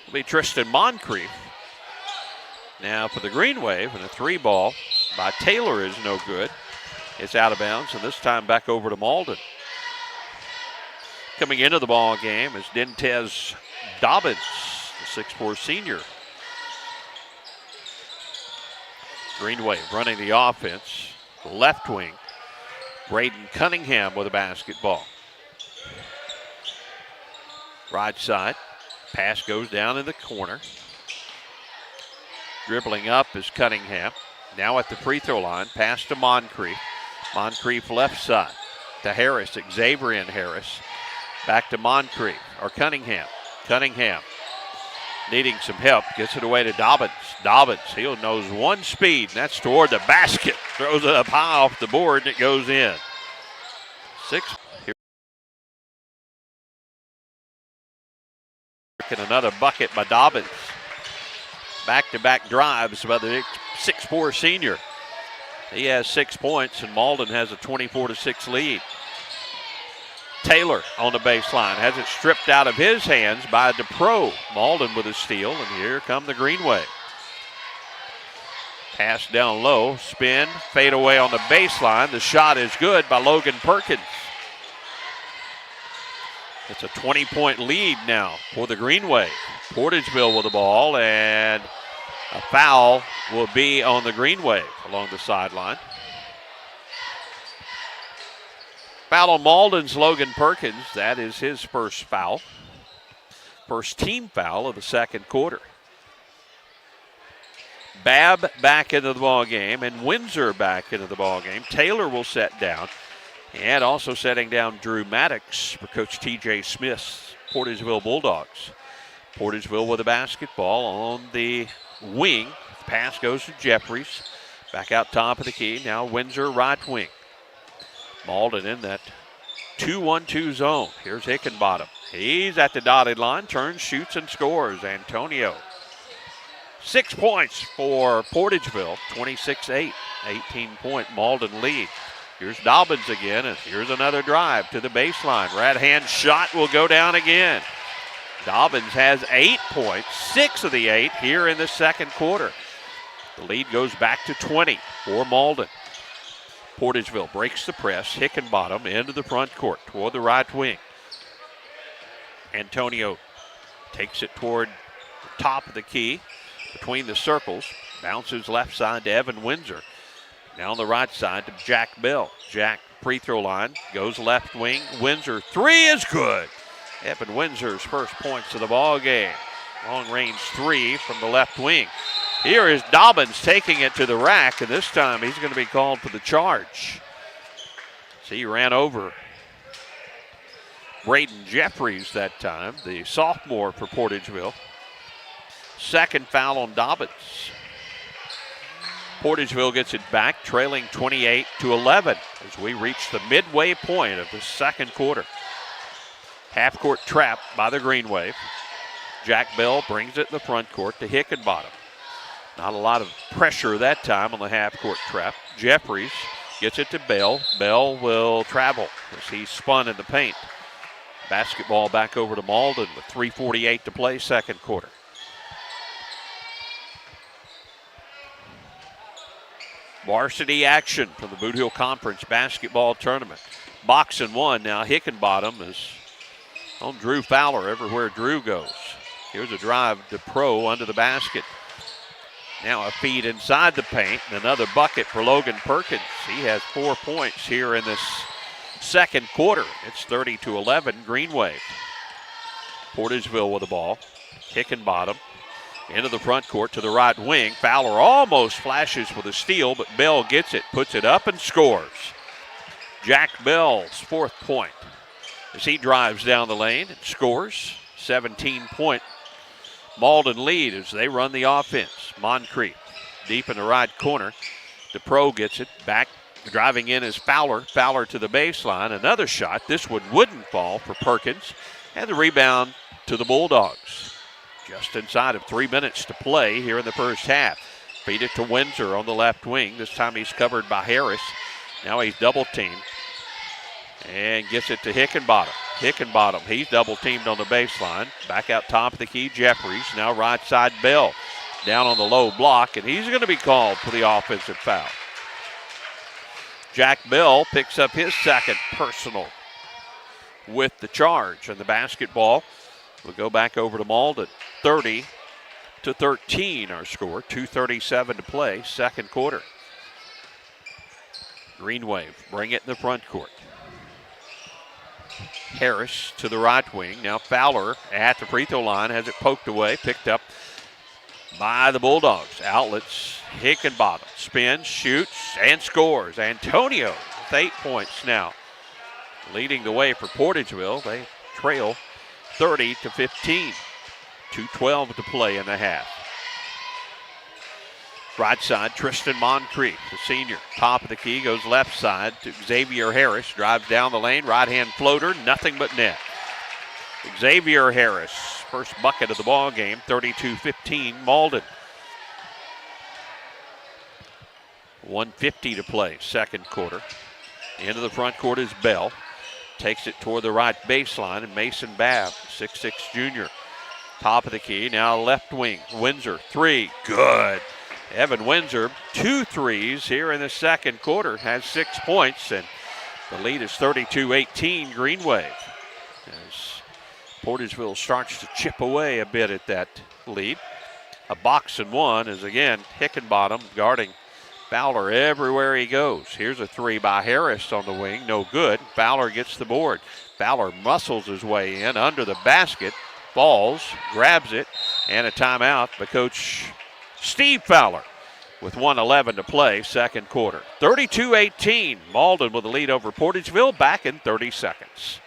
will be Tristan Moncrief. Now for the Green Wave, and a 3-ball by Taylor is no good. It's out of bounds, and this time back over to Malden. Coming into the ball game is Dentez Dobbins, the 6'4 senior. Green Wave running the offense. Left wing, Braden Cunningham with a basketball. Right side, pass goes down in the corner. Dribbling up is Cunningham. Now at the free throw line, pass to Moncrief. Moncrief left side to Harris, Xavier Harris. Back to Moncrief, or Cunningham. Cunningham needing some help, gets it away to Dobbins. Dobbins, he knows one speed, and that's toward the basket. Throws it up high off the board, and it goes in. 6. And another bucket by Dobbins. Back-to-back drives by the 6'4 senior. He has 6 points, and Malden has a 24-6 lead. Taylor on the baseline has it stripped out of his hands by DePro. Malden with a steal, and here come the Green Wave. Pass down low, spin, fade away on the baseline. The shot is good by Logan Perkins. It's a 20-point lead now for the Green Wave. Portageville with the ball, and a foul will be on the Green Wave along the sideline. Foul on Malden's Logan Perkins. That is his first foul. First team foul of the second quarter. Babb back into the ball game, and Windsor back into the ball game. Taylor will set down, and also setting down Drew Maddox for Coach T.J. Smith's Portageville Bulldogs. Portageville with the basketball on the wing. The pass goes to Jeffries. Back out top of the key. Now Windsor right wing. Malden in that 2-1-2 zone. Here's Hickenbottom. He's at the dotted line, turns, shoots, and scores. Antonio. 6 points for Portageville, 26-8, 18-point Malden lead. Here's Dobbins again, and here's another drive to the baseline. Right hand shot will go down again. Dobbins has 8 points, 6 of the 8 here in the second quarter. The lead goes back to 20 for Malden. Portageville breaks the press. Hickenbottom into the front court toward the right wing. Antonio takes it toward the top of the key between the circles. Bounces left side to Evan Windsor. Now on the right side to Jack Bell. Jack free throw line goes left wing. Windsor three is good. Evan Windsor's first points of the ball game. Long range three from the left wing. Here is Dobbins taking it to the rack, and this time he's going to be called for the charge. So he ran over Braden Jeffries that time, the sophomore for Portageville. Second foul on Dobbins. Portageville gets it back, trailing 28-11 as we reach the midway point of the second quarter. Half-court trap by the Green Wave. Jack Bell brings it in the front court to Hickenbottom. Not a lot of pressure that time on the half-court trap. Jeffries gets it to Bell. Bell will travel as he spun in the paint. Basketball back over to Malden with 3:48 to play, second quarter. Varsity action from the Bootheel Conference basketball tournament. Boxing one now. Hickenbottom is on Drew Fowler everywhere Drew goes. Here's a drive to Pro under the basket. Now a feed inside the paint and another bucket for Logan Perkins. He has 4 points here in this second quarter. It's 30-11 Green Wave. Portageville with the ball. Hickenbottom into the front court to the right wing. Fowler almost flashes for the steal, but Bell gets it, puts it up, and scores. Jack Bell's fourth point as he drives down the lane and scores. 17-point Malden lead as they run the offense. Moncrief deep in the right corner. DePro gets it back. Driving in is Fowler. Fowler to the baseline. Another shot. This one wouldn't fall for Perkins. And the rebound to the Bulldogs. Just inside of 3 minutes to play here in the first half. Feed it to Windsor on the left wing. This time he's covered by Harris. Now he's double teamed. And gets it to Hickenbottom. Hickenbottom, he's double teamed on the baseline. Back out top of the key, Jeffries. Now right side, Bell. Down on the low block, and he's going to be called for the offensive foul. Jack Bell picks up his second personal with the charge. And the basketball will go back over to Malden. 30-13 our score. 2:37 to play, second quarter. Green Wave bring it in the front court. Harris to the right wing. Now Fowler at the free throw line has it poked away, picked up by the Bulldogs. Outlets, Hickenbottom spins, shoots, and scores. Antonio with 8 points now, leading the way for Portageville. They trail 30-15. 2:12 to play in the half. Right side, Tristan Moncrief, the senior. Top of the key, goes left side to Xavier Harris. Drives down the lane, right-hand floater, nothing but net. Xavier Harris, first bucket of the ball game, 32-15 Malden. 1:50 to play, second quarter. Into the front court is Bell. takes it toward the right baseline, and Mason Babb, 6'6" junior. Top of the key, now left wing. Windsor, three, good. Evan Windsor, 2 threes here in the second quarter, has 6 points, and the lead is 32-18 Green Wave. As Portageville starts to chip away a bit at that lead. A box and one is again Hickenbottom guarding Fowler everywhere he goes. Here's a three by Harris on the wing, no good. Fowler gets the board. Fowler muscles his way in under the basket, falls, grabs it, and a timeout by Coach Steve Fowler with 1:11 to play, second quarter. 32-18, Malden with the lead over Portageville, back in 30 seconds.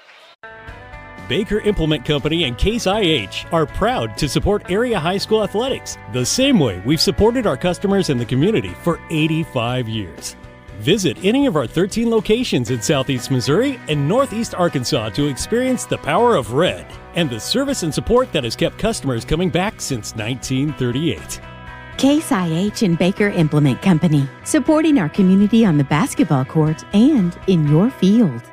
Baker Implement Company and Case IH are proud to support area high school athletics the same way we've supported our customers in the community for 85 years. Visit any of our 13 locations in Southeast Missouri and Northeast Arkansas to experience the power of red and the service and support that has kept customers coming back since 1938. Case IH and Baker Implement Company, supporting our community on the basketball court and in your field.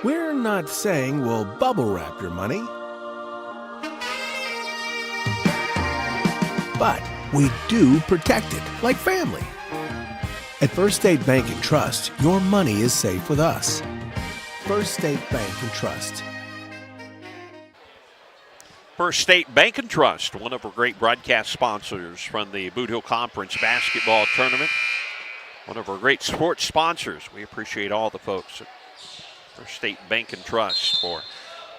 We're not saying we'll bubble wrap your money, but we do protect it like family. At First State Bank and Trust, your money is safe with us. First State Bank and Trust. First State Bank and Trust, one of our great broadcast sponsors from the Bootheel Conference basketball tournament. One of our great sports sponsors. We appreciate all the folks at First State Bank and Trust for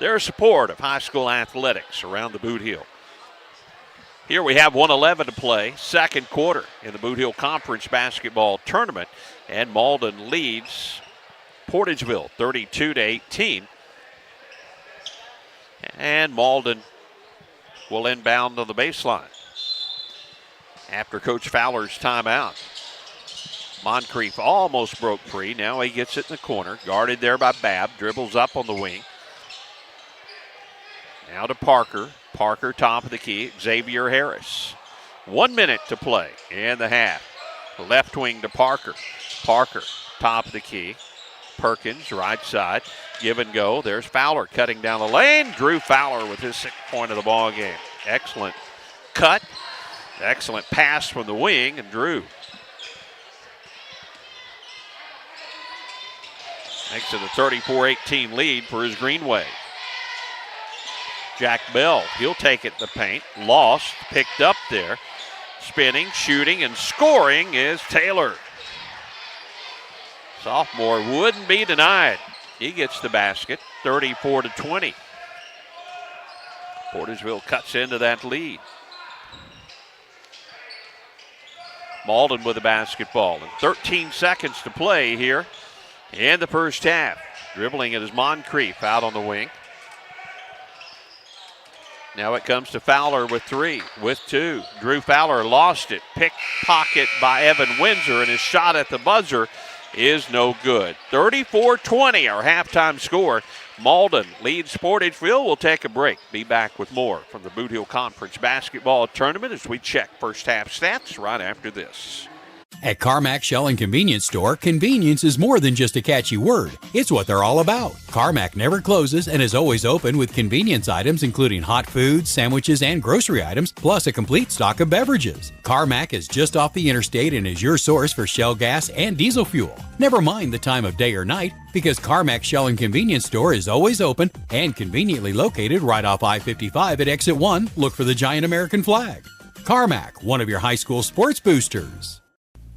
their support of high school athletics around the Bootheel. Here we have 1:11 to play, second quarter in the Bootheel Conference basketball tournament, and Malden leads Portageville 32-18. And Malden will inbound on the baseline after Coach Fowler's timeout. Moncrief almost broke free. Now he gets it in the corner, guarded there by Babb, dribbles up on the wing. Now to Parker. Parker, top of the key. Xavier Harris. 1 minute to play in the half. Left wing to Parker. Parker, top of the key. Perkins, right side. Give and go. There's Fowler cutting down the lane. Drew Fowler with his 6th point of the ball game. Excellent cut. Excellent pass from the wing, and Drew makes it a 34-18 lead for his Green Wave. Jack Bell, he'll take it in the paint. Lost, picked up there. Spinning, shooting, and scoring is Taylor. Sophomore wouldn't be denied. He gets the basket, 34-20. Portageville cuts into that lead. Malden with the basketball, and 13 seconds to play here in the first half. Dribbling it is Moncrief out on the wing. Now it comes to Fowler with 3, with 2. Drew Fowler lost it. Pickpocket by Evan Windsor, and his shot at the buzzer is no good. 34-20, our halftime score. Malden leads Portageville. We'll take a break. Be back with more from the Bootheel Conference basketball tournament as we check first half stats right after this. At Carmack Shell and Convenience Store, convenience is more than just a catchy word. It's what they're all about. Carmack never closes and is always open with convenience items including hot foods, sandwiches, and grocery items, plus a complete stock of beverages. Carmack is just off the interstate and is your source for Shell gas and diesel fuel. Never mind the time of day or night, because Carmack Shell and Convenience Store is always open and conveniently located right off I-55 at Exit 1. Look for the giant American flag. Carmack, one of your high school sports boosters.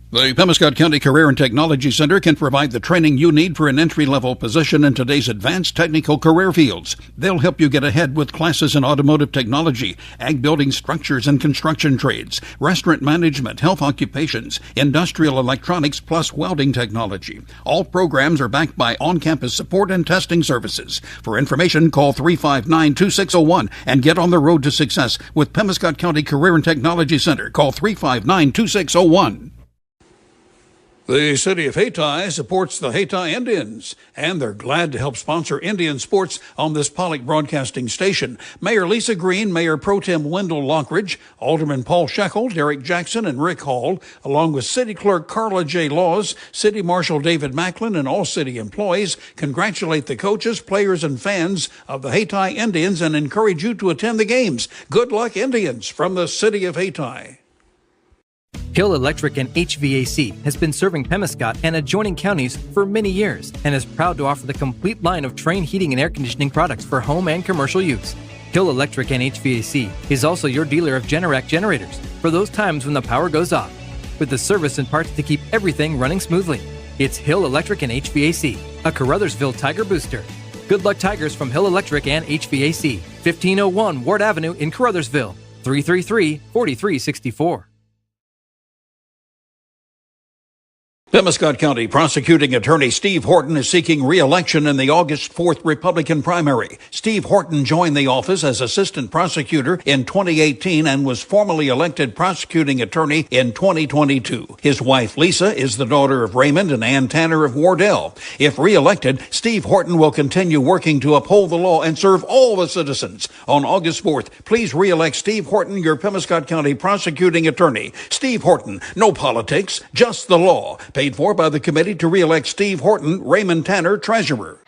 The Pemiscot County Career and Technology Center can provide the training you need for an entry-level position in today's advanced technical career fields. They'll help you get ahead with classes in automotive technology, ag building structures and construction trades, restaurant management, health occupations, industrial electronics, plus welding technology. All programs are backed by on-campus support and testing services. For information, call 359-2601 and get on the road to success with Pemiscot County Career and Technology Center. Call 359-2601. The city of Hayti supports the Hayti Indians, and they're glad to help sponsor Indian sports on this public broadcasting station. Mayor Lisa Green, Mayor Pro Tem Wendell Lockridge, Alderman Paul Shekel, Derek Jackson, and Rick Hall, along with City Clerk Carla J. Laws, City Marshal David Macklin, and all city employees, congratulate the coaches, players, and fans of the Hayti Indians and encourage you to attend the games. Good luck, Indians, from the city of Hayti. Hill Electric and HVAC has been serving Pemiscot and adjoining counties for many years and is proud to offer the complete line of Trane heating and air conditioning products for home and commercial use. Hill Electric and HVAC is also your dealer of Generac generators for those times when the power goes off, with the service and parts to keep everything running smoothly. It's Hill Electric and HVAC, a Caruthersville Tiger booster. Good luck, Tigers, from Hill Electric and HVAC, 1501 Ward Avenue in Caruthersville, 333-4364. Pemiscot County Prosecuting Attorney Steve Horton is seeking re-election in the August 4th Republican primary. Steve Horton joined the office as assistant prosecutor in 2018 and was formally elected prosecuting attorney in 2022. His wife, Lisa, is the daughter of Raymond and Ann Tanner of Wardell. If re-elected, Steve Horton will continue working to uphold the law and serve all the citizens. On August 4th, please re-elect Steve Horton, your Pemiscot County Prosecuting Attorney. Steve Horton, no politics, just the law. Paid for by the committee to re-elect Steve Horton, Raymond Tanner, treasurer.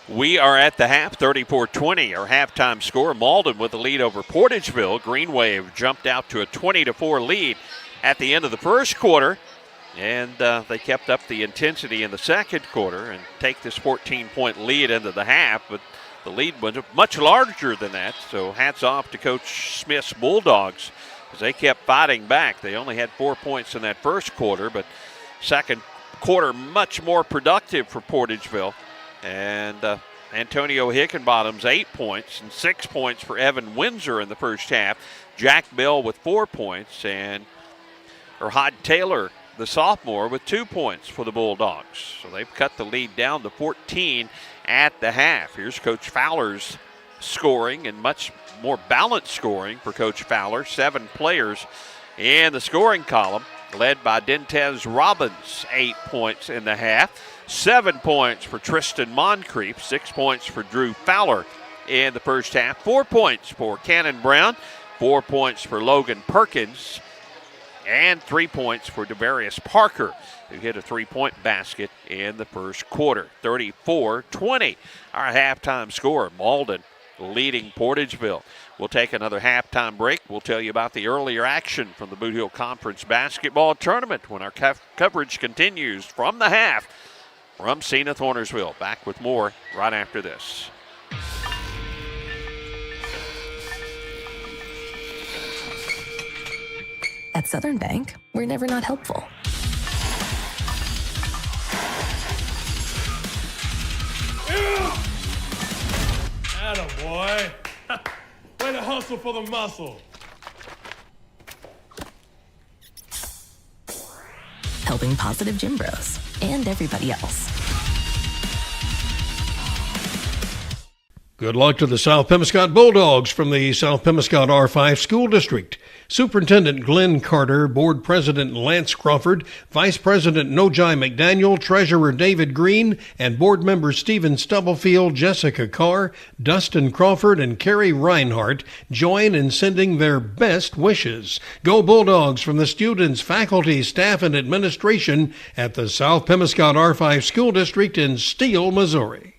We are at the half, 34-20, our halftime score. Malden with the lead over Portageville. Green Wave jumped out to a 20-4 lead at the end of the first quarter, and they kept up the intensity in the second quarter and take this 14-point lead into the half, but the lead was much larger than that, so hats off to Coach Smith's Bulldogs, because they kept fighting back. They only had 4 points in that first quarter, but second quarter much more productive for Portageville. And Antonio Hickenbottom's 8 points and 6 points for Evan Windsor in the first half. Jack Bell with 4 points, and Hod Taylor, the sophomore, with 2 points for the Bulldogs. So they've cut the lead down to 14 at the half. Here's Coach Fowler's scoring, and much more balanced scoring for Coach Fowler. 7 players in the scoring column, led by Dentez Robbins, 8 points in the half. 7 points for Tristan Moncrief, 6 points for Drew Fowler in the first half. 4 points for Cannon Brown, 4 points for Logan Perkins, and 3 points for Devarius Parker, who hit a 3-point basket in the first quarter. 34-20, our halftime score. Malden leading Portageville. We'll take another halftime break. We'll tell you about the earlier action from the Bootheel Conference Basketball Tournament when our coverage continues from the half from Senath Hornersville. Back with more right after this. At Southern Bank, we're never not helpful. Attaboy. Way to hustle for the muscle. Helping positive gym bros and everybody else. Good luck to the South Pemiscot Bulldogs from the South Pemiscot R5 School District. Superintendent Glenn Carter, Board President Lance Crawford, Vice President Nojai McDaniel, Treasurer David Green, and Board Members Stephen Stubblefield, Jessica Carr, Dustin Crawford, and Carrie Reinhardt join in sending their best wishes. Go Bulldogs from the students, faculty, staff, and administration at the South Pemiscot R5 School District in Steele, Missouri.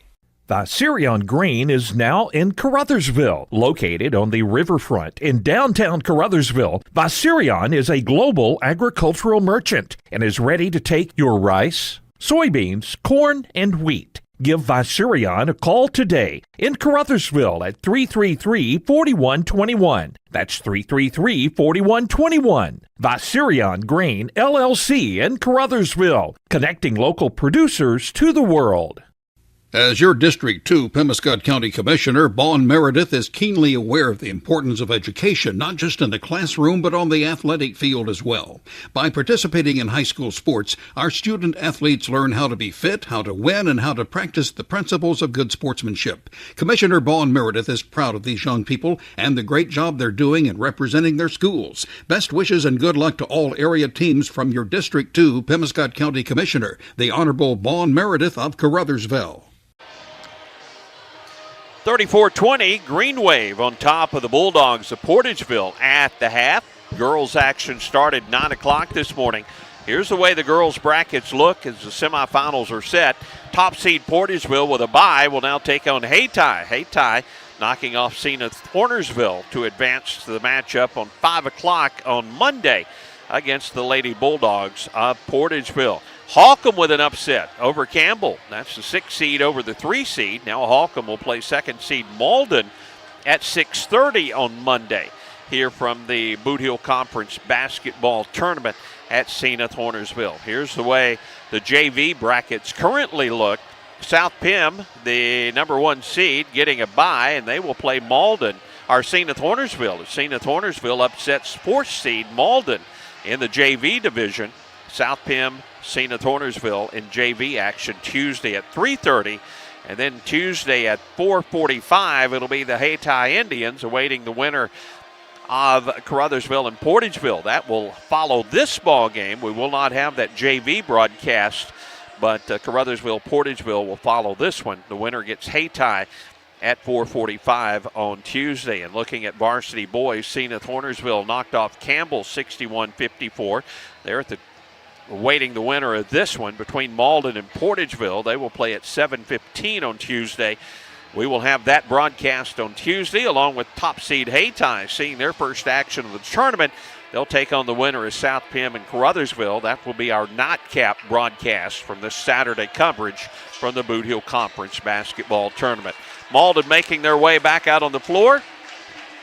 Viserion Grain is now in Caruthersville. Located on the riverfront in downtown Caruthersville, Viserion is a global agricultural merchant and is ready to take your rice, soybeans, corn, and wheat. Give Viserion a call today in Caruthersville at 333-4121. That's 333-4121. Viserion Grain, LLC in Caruthersville, connecting local producers to the world. As your District 2 Pemiscot County Commissioner, Vaughn Meredith is keenly aware of the importance of education, not just in the classroom, but on the athletic field as well. By participating in high school sports, our student athletes learn how to be fit, how to win, and how to practice the principles of good sportsmanship. Commissioner Vaughn Meredith is proud of these young people and the great job they're doing in representing their schools. Best wishes and good luck to all area teams from your District 2 Pemiscot County Commissioner, the Honorable Vaughn Meredith of Caruthersville. 34-20, Green Wave on top of the Bulldogs of Portageville at the half. Girls action started 9 o'clock this morning. Here's the way the girls' brackets look as the semifinals are set. Top seed Portageville with a bye will now take on Hayti. Hayti knocking off Senath Hornersville to advance to the matchup on 5 o'clock on Monday against the Lady Bulldogs of Portageville. Holcomb with an upset over Campbell. That's the 6 seed over the 3 seed. Now Holcomb will play 2nd seed Malden at 6:30 on Monday here from the Bootheel Conference basketball tournament at Senath Hornersville. Here's the way the JV brackets currently look. South Pem, the number 1 seed, getting a bye, and they will play Malden, or Senath Hornersville. Senath Hornersville upsets 4th seed Malden in the JV division. South Pem, Senath Hornersville in JV action Tuesday at 3:30. And then Tuesday at 4:45, it'll be the Hayti Indians awaiting the winner of Caruthersville and Portageville. That will follow this ball game. We will not have that JV broadcast, but Caruthersville, Portageville will follow this one. The winner gets Hayti at 4:45 on Tuesday. And looking at varsity boys, Senath Hornersville knocked off Campbell 61-54. They're awaiting the winner of this one between Malden and Portageville. They will play at 7:15 on Tuesday. We will have that broadcast on Tuesday along with top seed Hayti seeing their first action of the tournament. They'll take on the winner of South Pem and Caruthersville. That will be our nightcap broadcast from this Saturday coverage from the Bootheel Conference basketball tournament. Malden making their way back out on the floor.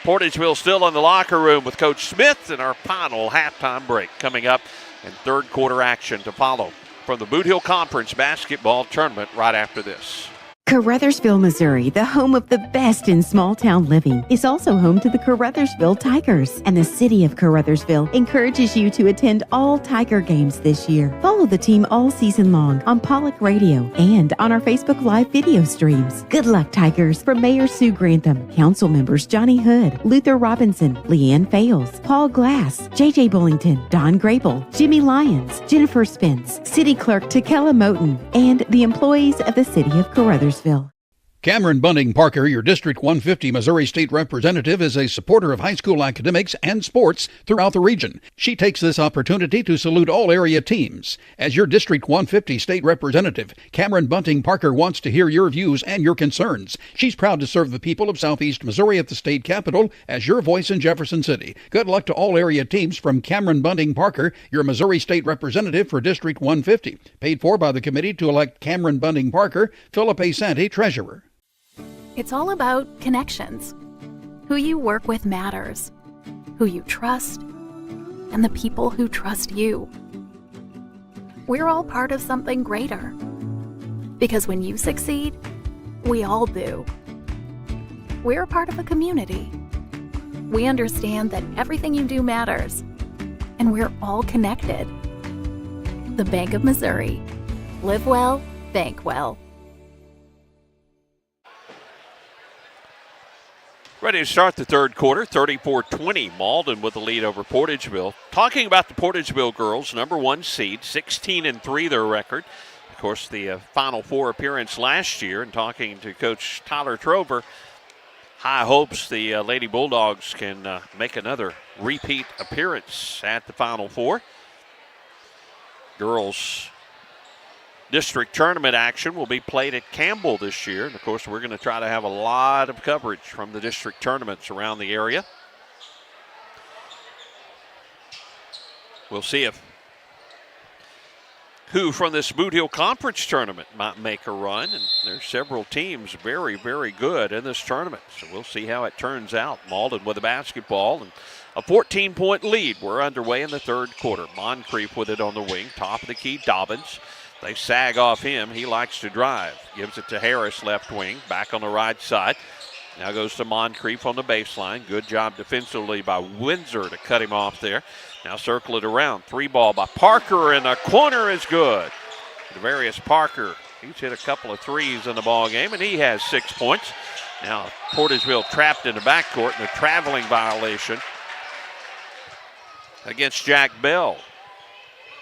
Portageville still in the locker room with Coach Smith, and our final halftime break coming up and third quarter action to follow from the Bootheel Conference basketball tournament right after this. Caruthersville, Missouri, the home of the best in small town living, is also home to the Caruthersville Tigers. And the city of Caruthersville encourages you to attend all Tiger games this year. Follow the team all season long on Pollock Radio and on our Facebook Live video streams. Good luck, Tigers, from Mayor Sue Grantham, council members Johnny Hood, Luther Robinson, Leanne Fales, Paul Glass, J.J. Bullington, Don Grable, Jimmy Lyons, Jennifer Spence, City Clerk Takella Moten, and the employees of the city of Caruthersville. Cameron Bunting Parker, your District 150 Missouri State Representative, is a supporter of high school academics and sports throughout the region. She takes this opportunity to salute all area teams. As your District 150 State Representative, Cameron Bunting Parker wants to hear your views and your concerns. She's proud to serve the people of Southeast Missouri at the state capitol as your voice in Jefferson City. Good luck to all area teams from Cameron Bunting Parker, your Missouri State Representative for District 150. Paid for by the committee to elect Cameron Bunting Parker, Philip A. Santi, Treasurer. It's all about connections. Who you work with matters, who you trust, and the people who trust you. We're all part of something greater. Because when you succeed, we all do. We're a part of a community. We understand that everything you do matters, and we're all connected. The Bank of Missouri. Live well, bank well. Ready to start the third quarter, 34-20, Malden with the lead over Portageville. Talking about the Portageville girls, number 1 seed, 16-3 their record. Of course, the Final Four appearance last year, and talking to Coach Tyler Trover, high hopes the Lady Bulldogs can make another repeat appearance at the Final Four. Girls district tournament action will be played at Campbell this year. And, of course, we're going to try to have a lot of coverage from the district tournaments around the area. We'll see if who from this Bootheel Conference tournament might make a run. And there's several teams very, very good in this tournament. So we'll see how it turns out. Malden with the basketball and a 14-point lead. We're underway in the third quarter. Moncrief with it on the wing. Top of the key, Dobbins. They sag off him. He likes to drive. Gives it to Harris, left wing, back on the right side. Now goes to Moncrief on the baseline. Good job defensively by Windsor to cut him off there. Now circle it around. 3-ball by Parker, and the corner is good. Devarius Parker, he's hit a couple of threes in the ball game, and he has 6 points. Now Portageville trapped in the backcourt, and a traveling violation against Jack Bell.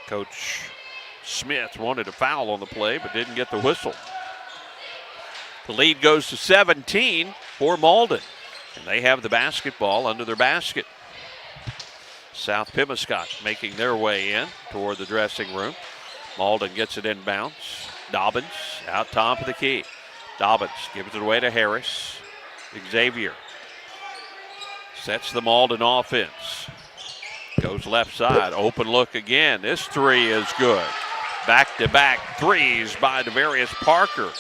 Coach Smith wanted a foul on the play, but didn't get the whistle. The lead goes to 17 for Malden, and they have the basketball under their basket. South Pemiscot making their way in toward the dressing room. Malden gets it inbounds. Dobbins out top of the key. Dobbins gives it away to Harris. Xavier sets the Malden offense. Goes left side, open look again. This three is good. Back-to-back threes by Devarius Parker.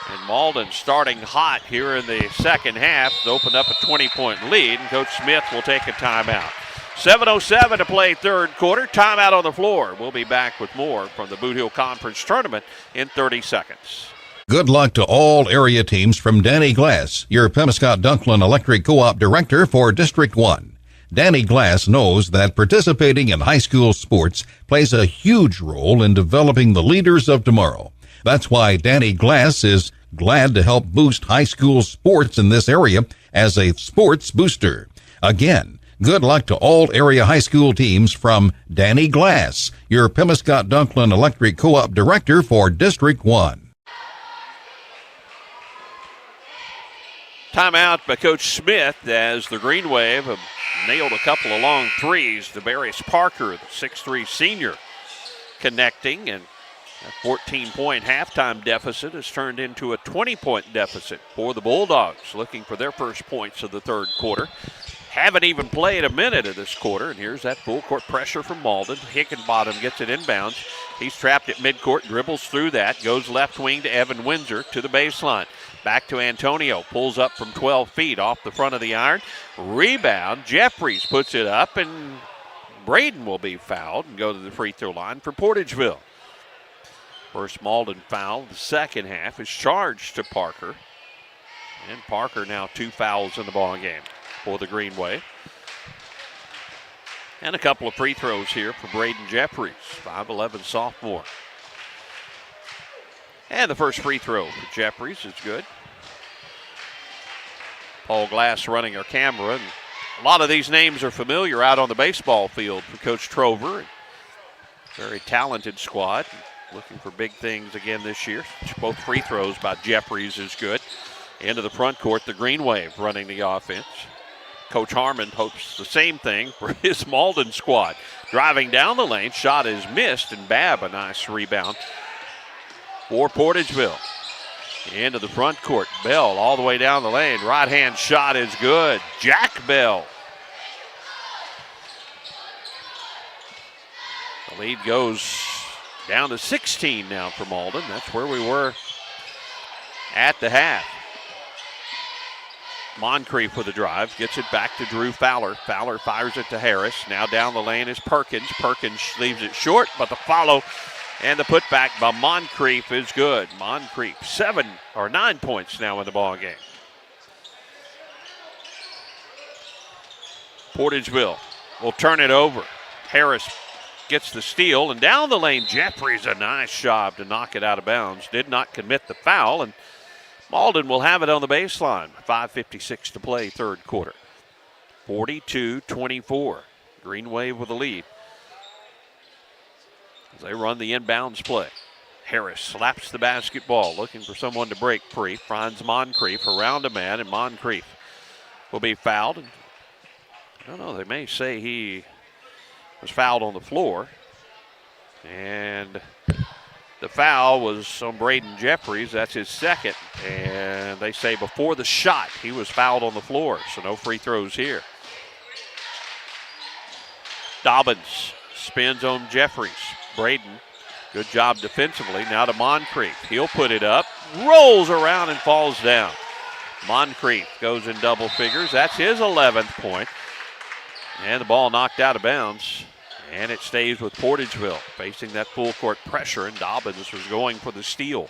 And Malden starting hot here in the second half. It's opened up a 20-point lead, and Coach Smith will take a timeout. 7:07 to play third quarter. Timeout on the floor. We'll be back with more from the Bootheel Conference Tournament in 30 seconds. Good luck to all area teams from Danny Glass, your Pemiscot Dunklin Electric Co-op Director for District 1. Danny Glass knows that participating in high school sports plays a huge role in developing the leaders of tomorrow. That's why Danny Glass is glad to help boost high school sports in this area as a sports booster. Again, good luck to all area high school teams from Danny Glass, your Pemiscot Dunklin Electric Co-op Director for District 1. Timeout by Coach Smith as the Green Wave have nailed a couple of long threes. Devarius Parker, the 6'3 senior, connecting, and a 14-point halftime deficit has turned into a 20-point deficit for the Bulldogs, looking for their first points of the third quarter. Haven't even played a minute of this quarter, and here's that full court pressure from Malden. Hickenbottom gets it inbounds. He's trapped at midcourt, dribbles through that, goes left wing to Evan Windsor to the baseline. Back to Antonio, pulls up from 12 feet off the front of the iron. Rebound, Jeffries puts it up, and Braden will be fouled and go to the free throw line for Portageville. First Malden foul of the second half is charged to Parker. And Parker now 2 fouls in the ball game for the Green Wave. And a couple of free throws here for Braden Jeffries, 5'11 sophomore. And the first free throw for Jeffries is good. Paul Glass running our camera. And a lot of these names are familiar out on the baseball field for Coach Trover. Very talented squad. Looking for big things again this year. Both free throws by Jeffries is good. Into the front court, the Green Wave running the offense. Coach Harmon hopes the same thing for his Malden squad. Driving down the lane, shot is missed, and Babb a nice rebound for Portageville. Into the front court, Bell all the way down the lane. Right-hand shot is good. Jack Bell. The lead goes down to 16 now for Malden. That's where we were at the half. Moncrief with a drive, gets it back to Drew Fowler. Fowler fires it to Harris. Now down the lane is Perkins. Perkins leaves it short, but the follow and the putback by Moncrief is good. Moncrief 9 points now in the ball game. Portageville will turn it over. Harris gets the steal, and down the lane, Jeffries a nice job to knock it out of bounds. Did not commit the foul, and Malden will have it on the baseline. 5:56 to play third quarter. 42-24. Green Wave with the lead as they run the inbounds play. Harris slaps the basketball, looking for someone to break free. Finds Moncrief around a man, and Moncrief will be fouled. I don't know, they may say he was fouled on the floor. And the foul was on Braden Jeffries. That's his second. And they say before the shot, he was fouled on the floor. So no free throws here. Dobbins spins on Jeffries. Braden, good job defensively. Now to Moncrief. He'll put it up, rolls around and falls down. Moncrief goes in double figures. That's his 11th point. And the ball knocked out of bounds. And it stays with Portageville facing that full court pressure, and Dobbins was going for the steal.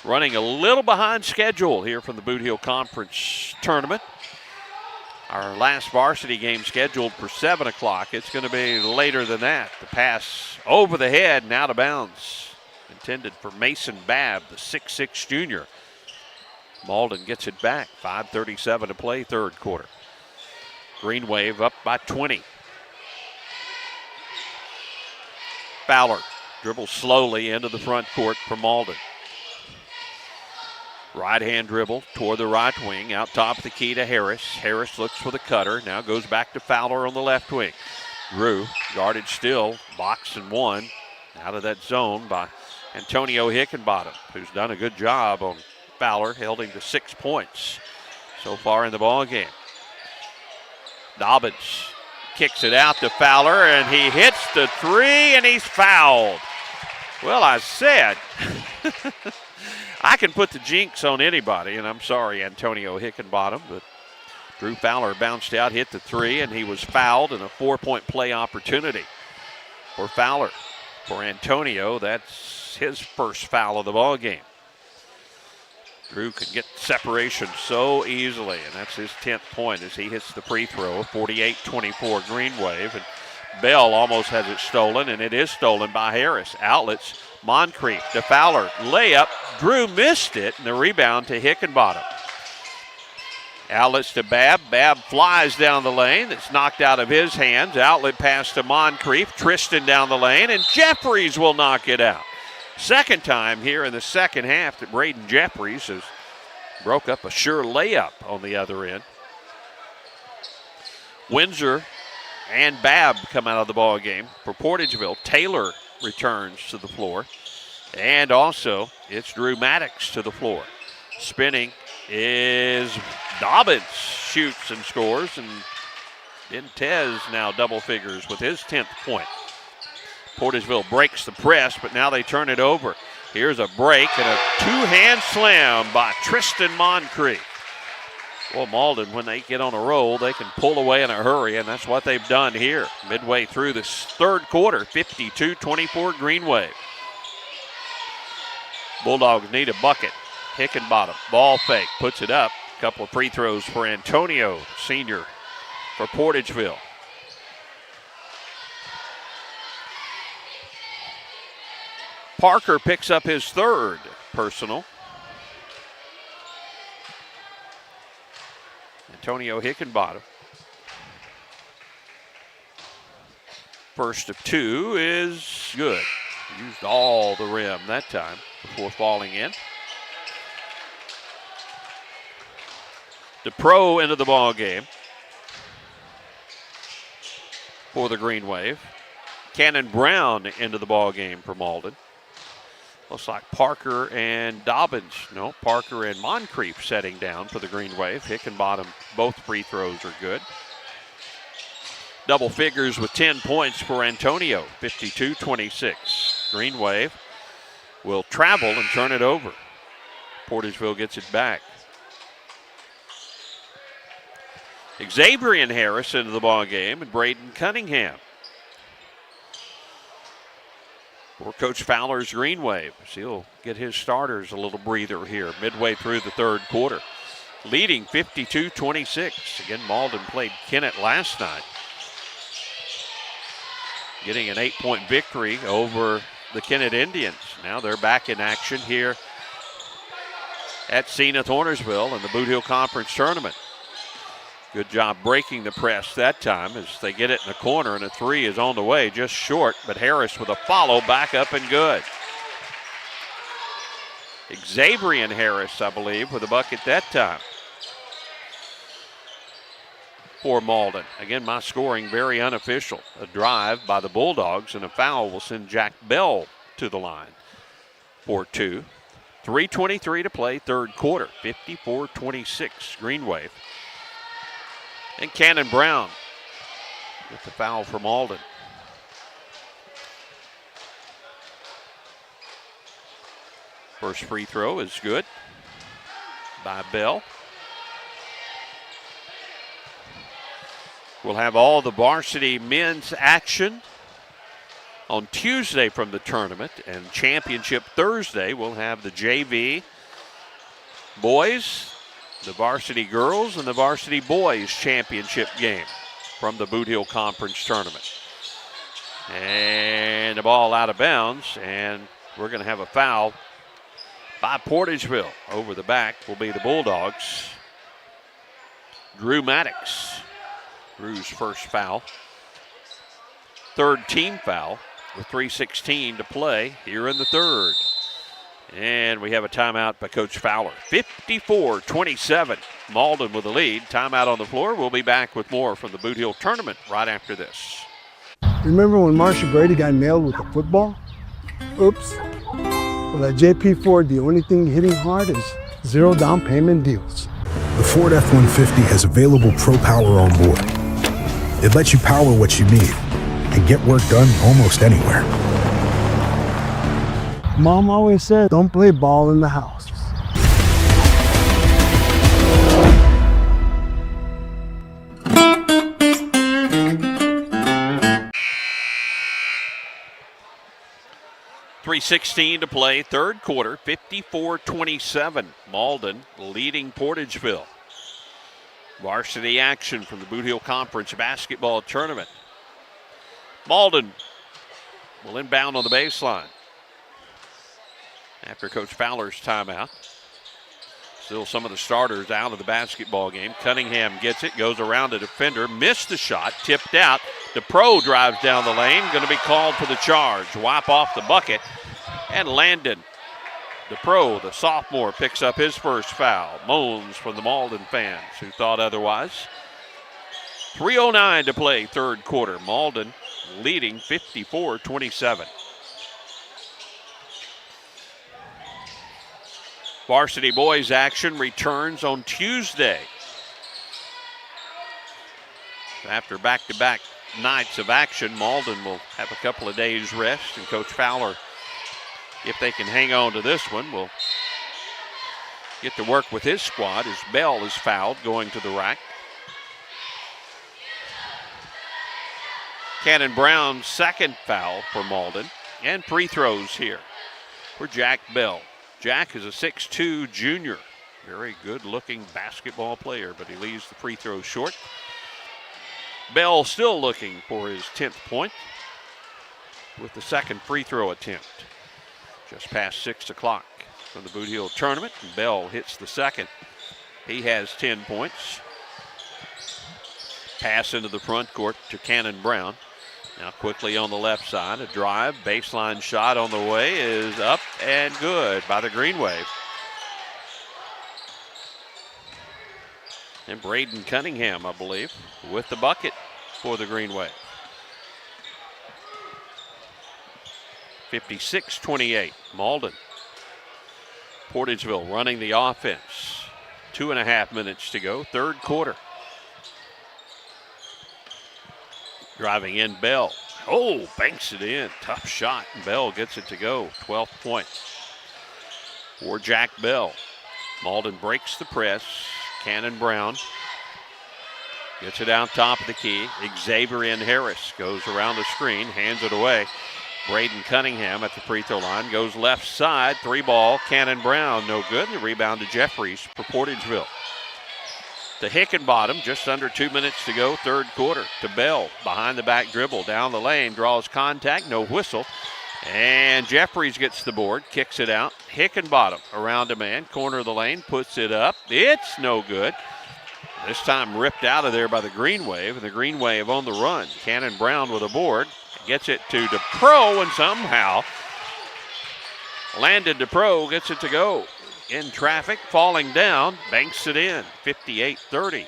Running a little behind schedule here from the Bootheel Conference Tournament. Our last varsity game scheduled for 7 o'clock. It's going to be later than that. The pass over the head and out of bounds. Intended for Mason Babb, the 6'6 junior. Malden gets it back. 5:37 to play, third quarter. Green Wave up by 20. Fowler dribbles slowly into the front court for Malden. Right-hand dribble toward the right wing, out top of the key to Harris. Harris looks for the cutter, now goes back to Fowler on the left wing. Drew, guarded still, box and one, out of that zone by Antonio Hickenbottom, who's done a good job on Fowler, held him to 6 points so far in the ball game. Dobbins kicks it out to Fowler, and he hits the three, and he's fouled. Well, I said, I can put the jinx on anybody, and I'm sorry, Antonio Hickenbottom, but Drew Fowler bounced out, hit the three, and he was fouled, and a 4-point play opportunity for Fowler. For Antonio, that's his first foul of the ball game. Drew can get separation so easily, and that's his 10th point as he hits the free throw. 48-24 Green Wave, and Bell almost has it stolen, and it is stolen by Harris. Outlets, Moncrief to Fowler, layup. Drew missed it, and the rebound to Hickenbottom. Outlets to Babb. Babb flies down the lane. It's knocked out of his hands. Outlet pass to Moncrief. Tristan down the lane, and Jeffries will knock it out. Second time here in the second half that Braden Jeffries has broke up a sure layup on the other end. Windsor and Babb come out of the ball game for Portageville. Taylor returns to the floor. And also, it's Drew Maddox to the floor. Spinning is Dobbins, shoots and scores, and Intez now double figures with his 10th point. Portageville breaks the press, but now they turn it over. Here's a break and a two-hand slam by Tristan Moncrief. Well, Malden, when they get on a roll, they can pull away in a hurry, and that's what they've done here. Midway through this third quarter, 52-24 Green Wave. Bulldogs need a bucket. Hickenbottom, ball fake, puts it up. A couple of free throws for Antonio, senior for Portageville. Parker picks up his third personal. Antonio Hickenbottom. First of two is good. Used all the rim that time before falling in. DePro into the ball game for the Green Wave. Cannon Brown into the ball game for Malden. Looks like Parker and Dobbins. No, Parker and Moncrief setting down for the Green Wave. Hickenbottom, both free throws are good. Double figures with 10 points for Antonio, 52-26. Green Wave will travel and turn it over. Portageville gets it back. Xavier Harris into the ball game, and Braden Cunningham for Coach Fowler's Green Wave. So he'll get his starters a little breather here midway through the third quarter. Leading 52-26. Again, Malden played Kennett last night, getting an 8-point victory over the Kennett Indians. Now they're back in action here at Senath Hornersville in the Bootheel Conference Tournament. Good job breaking the press that time as they get it in the corner, and a three is on the way, just short, but Harris with a follow, back up and good. Xavier Harris, I believe, with a bucket that time for Malden. Again, my scoring very unofficial. A drive by the Bulldogs, and a foul will send Jack Bell to the line for two. 3:23 to play, third quarter, 54-26 Green Wave. And Cannon Brown with the foul for Malden. First free throw is good by Bell. We'll have all the varsity men's action on Tuesday from the tournament, and championship Thursday. We'll have the JV boys, the varsity girls, and the varsity boys championship game from the Bootheel Conference tournament. And the ball out of bounds, and we're going to have a foul by Portageville. Over the back will be the Bulldogs. Drew Maddox. Drew's first foul. Third team foul with 3:16 to play here in the third. And we have a timeout by Coach Fowler. 54-27. Malden with the lead. Timeout on the floor. We'll be back with more from the Bootheel tournament right after this. Remember when Marsha Brady got nailed with a football? Oops. Well, at JP Ford, the only thing hitting hard is 0 down payment deals. The Ford F-150 has available Pro Power on board. It lets you power what you need and get work done almost anywhere. Mom always said, don't play ball in the house. .316 to play, third quarter, 54-27. Malden leading Portageville. Varsity action from the Bootheel Conference basketball tournament. Malden will inbound on the baseline after Coach Fowler's timeout. Still some of the starters out of the basketball game. Cunningham gets it, goes around a defender, missed the shot, tipped out. DePro drives down the lane, going to be called for the charge. Wipe off the bucket, and Landon DePro, the sophomore, picks up his first foul. Moans from the Malden fans who thought otherwise. 3:09 to play, third quarter. Malden leading 54-27. Varsity boys action returns on Tuesday. After back-to-back nights of action, Malden will have a couple of days rest, and Coach Fowler, if they can hang on to this one, will get to work with his squad as Bell is fouled going to the rack. Cannon Brown's second foul for Malden, and free throws here for Jack Bell. Jack is a 6'2" junior. Very good-looking basketball player, but he leaves the free throw short. Bell still looking for his 10th point with the second free throw attempt. Just past 6 o'clock from the Bootheel tournament, and Bell hits the second. He has 10 points. Pass into the front court to Cannon Brown. Now quickly on the left side, a drive, baseline shot on the way is up and good by the Green Wave. And Braden Cunningham, I believe, with the bucket for the Green Wave. 56-28, Malden. Portageville running the offense. 2.5 minutes to go, third quarter. Driving in Bell. Oh, banks it in. Tough shot. Bell gets it to go. 12th point for Jack Bell. Malden breaks the press. Cannon Brown gets it out top of the key. Xavier N. Harris goes around the screen, hands it away. Braden Cunningham at the free throw line goes left side. 3-ball. Cannon Brown, no good. The rebound to Jeffries for Portageville. To Hickenbottom, just under 2 minutes to go, third quarter. To Bell, behind the back dribble, down the lane, draws contact, no whistle. And Jeffries gets the board, kicks it out. Hickenbottom around a man, corner of the lane, puts it up. It's no good. This time ripped out of there by the Green Wave, and the Green Wave on the run. Cannon Brown with a board, gets it to DePro, and somehow Landon DePro gets it to go. In traffic, falling down, banks it in. 58-30,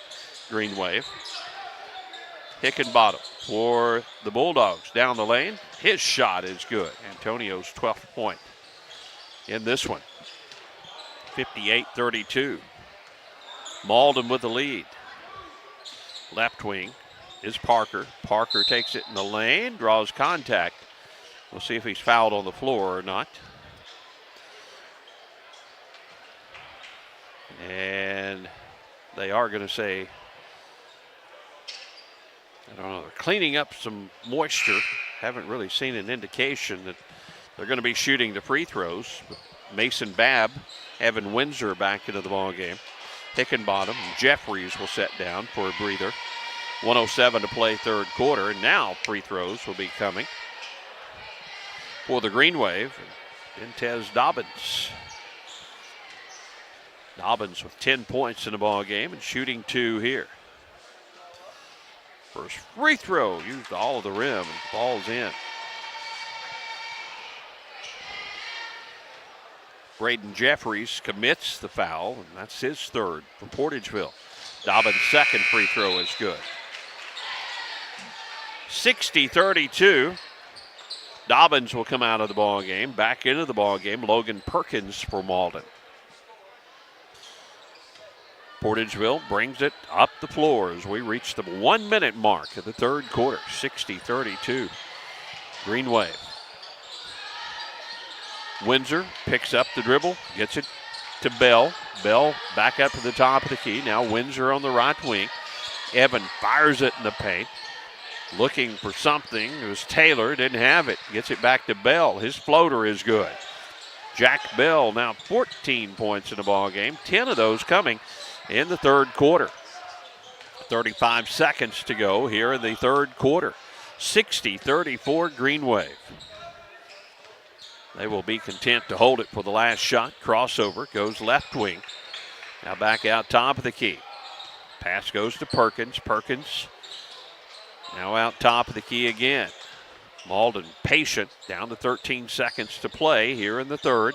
Green Wave. Hickenbottom for the Bulldogs down the lane. His shot is good. Antonio's 12th point in this one. 58-32. Malden with the lead. Left wing is Parker. Parker takes it in the lane, draws contact. We'll see if he's fouled on the floor or not. And they are going to say I don't know, they're cleaning up some moisture. Haven't really seen an indication that they're going to be shooting the free throws. But Mason Babb, Evan Windsor back into the ball game. Hickenbottom and Jeffries will set down for a breather. 1:07 to play third quarter, and now free throws will be coming for the Green Wave. Intez Dobbins. Dobbins with 10 points in the ball game and shooting 2 here. First free throw, used all of the rim and falls in. Braden Jeffries commits the foul, and that's his third for Portageville. Dobbins' second free throw is good. 60-32. Dobbins will come out of the ball game. Back into the ball game, Logan Perkins for Malden. Portageville brings it up the floor as we reach the 1 minute mark of the third quarter. 60-32. Green Wave. Windsor picks up the dribble, gets it to Bell. Bell back up to the top of the key. Now Windsor on the right wing. Evan fires it in the paint. Looking for something. It was Taylor, didn't have it. Gets it back to Bell. His floater is good. Jack Bell now 14 points in the ball game. 10 of those coming in the third quarter. 35 seconds to go here in the third quarter. 60-34 Green Wave. They will be content to hold it for the last shot. Crossover goes left wing. Now back out top of the key. Pass goes to Perkins. Perkins now out top of the key again. Malden patient, down to 13 seconds to play here in the third.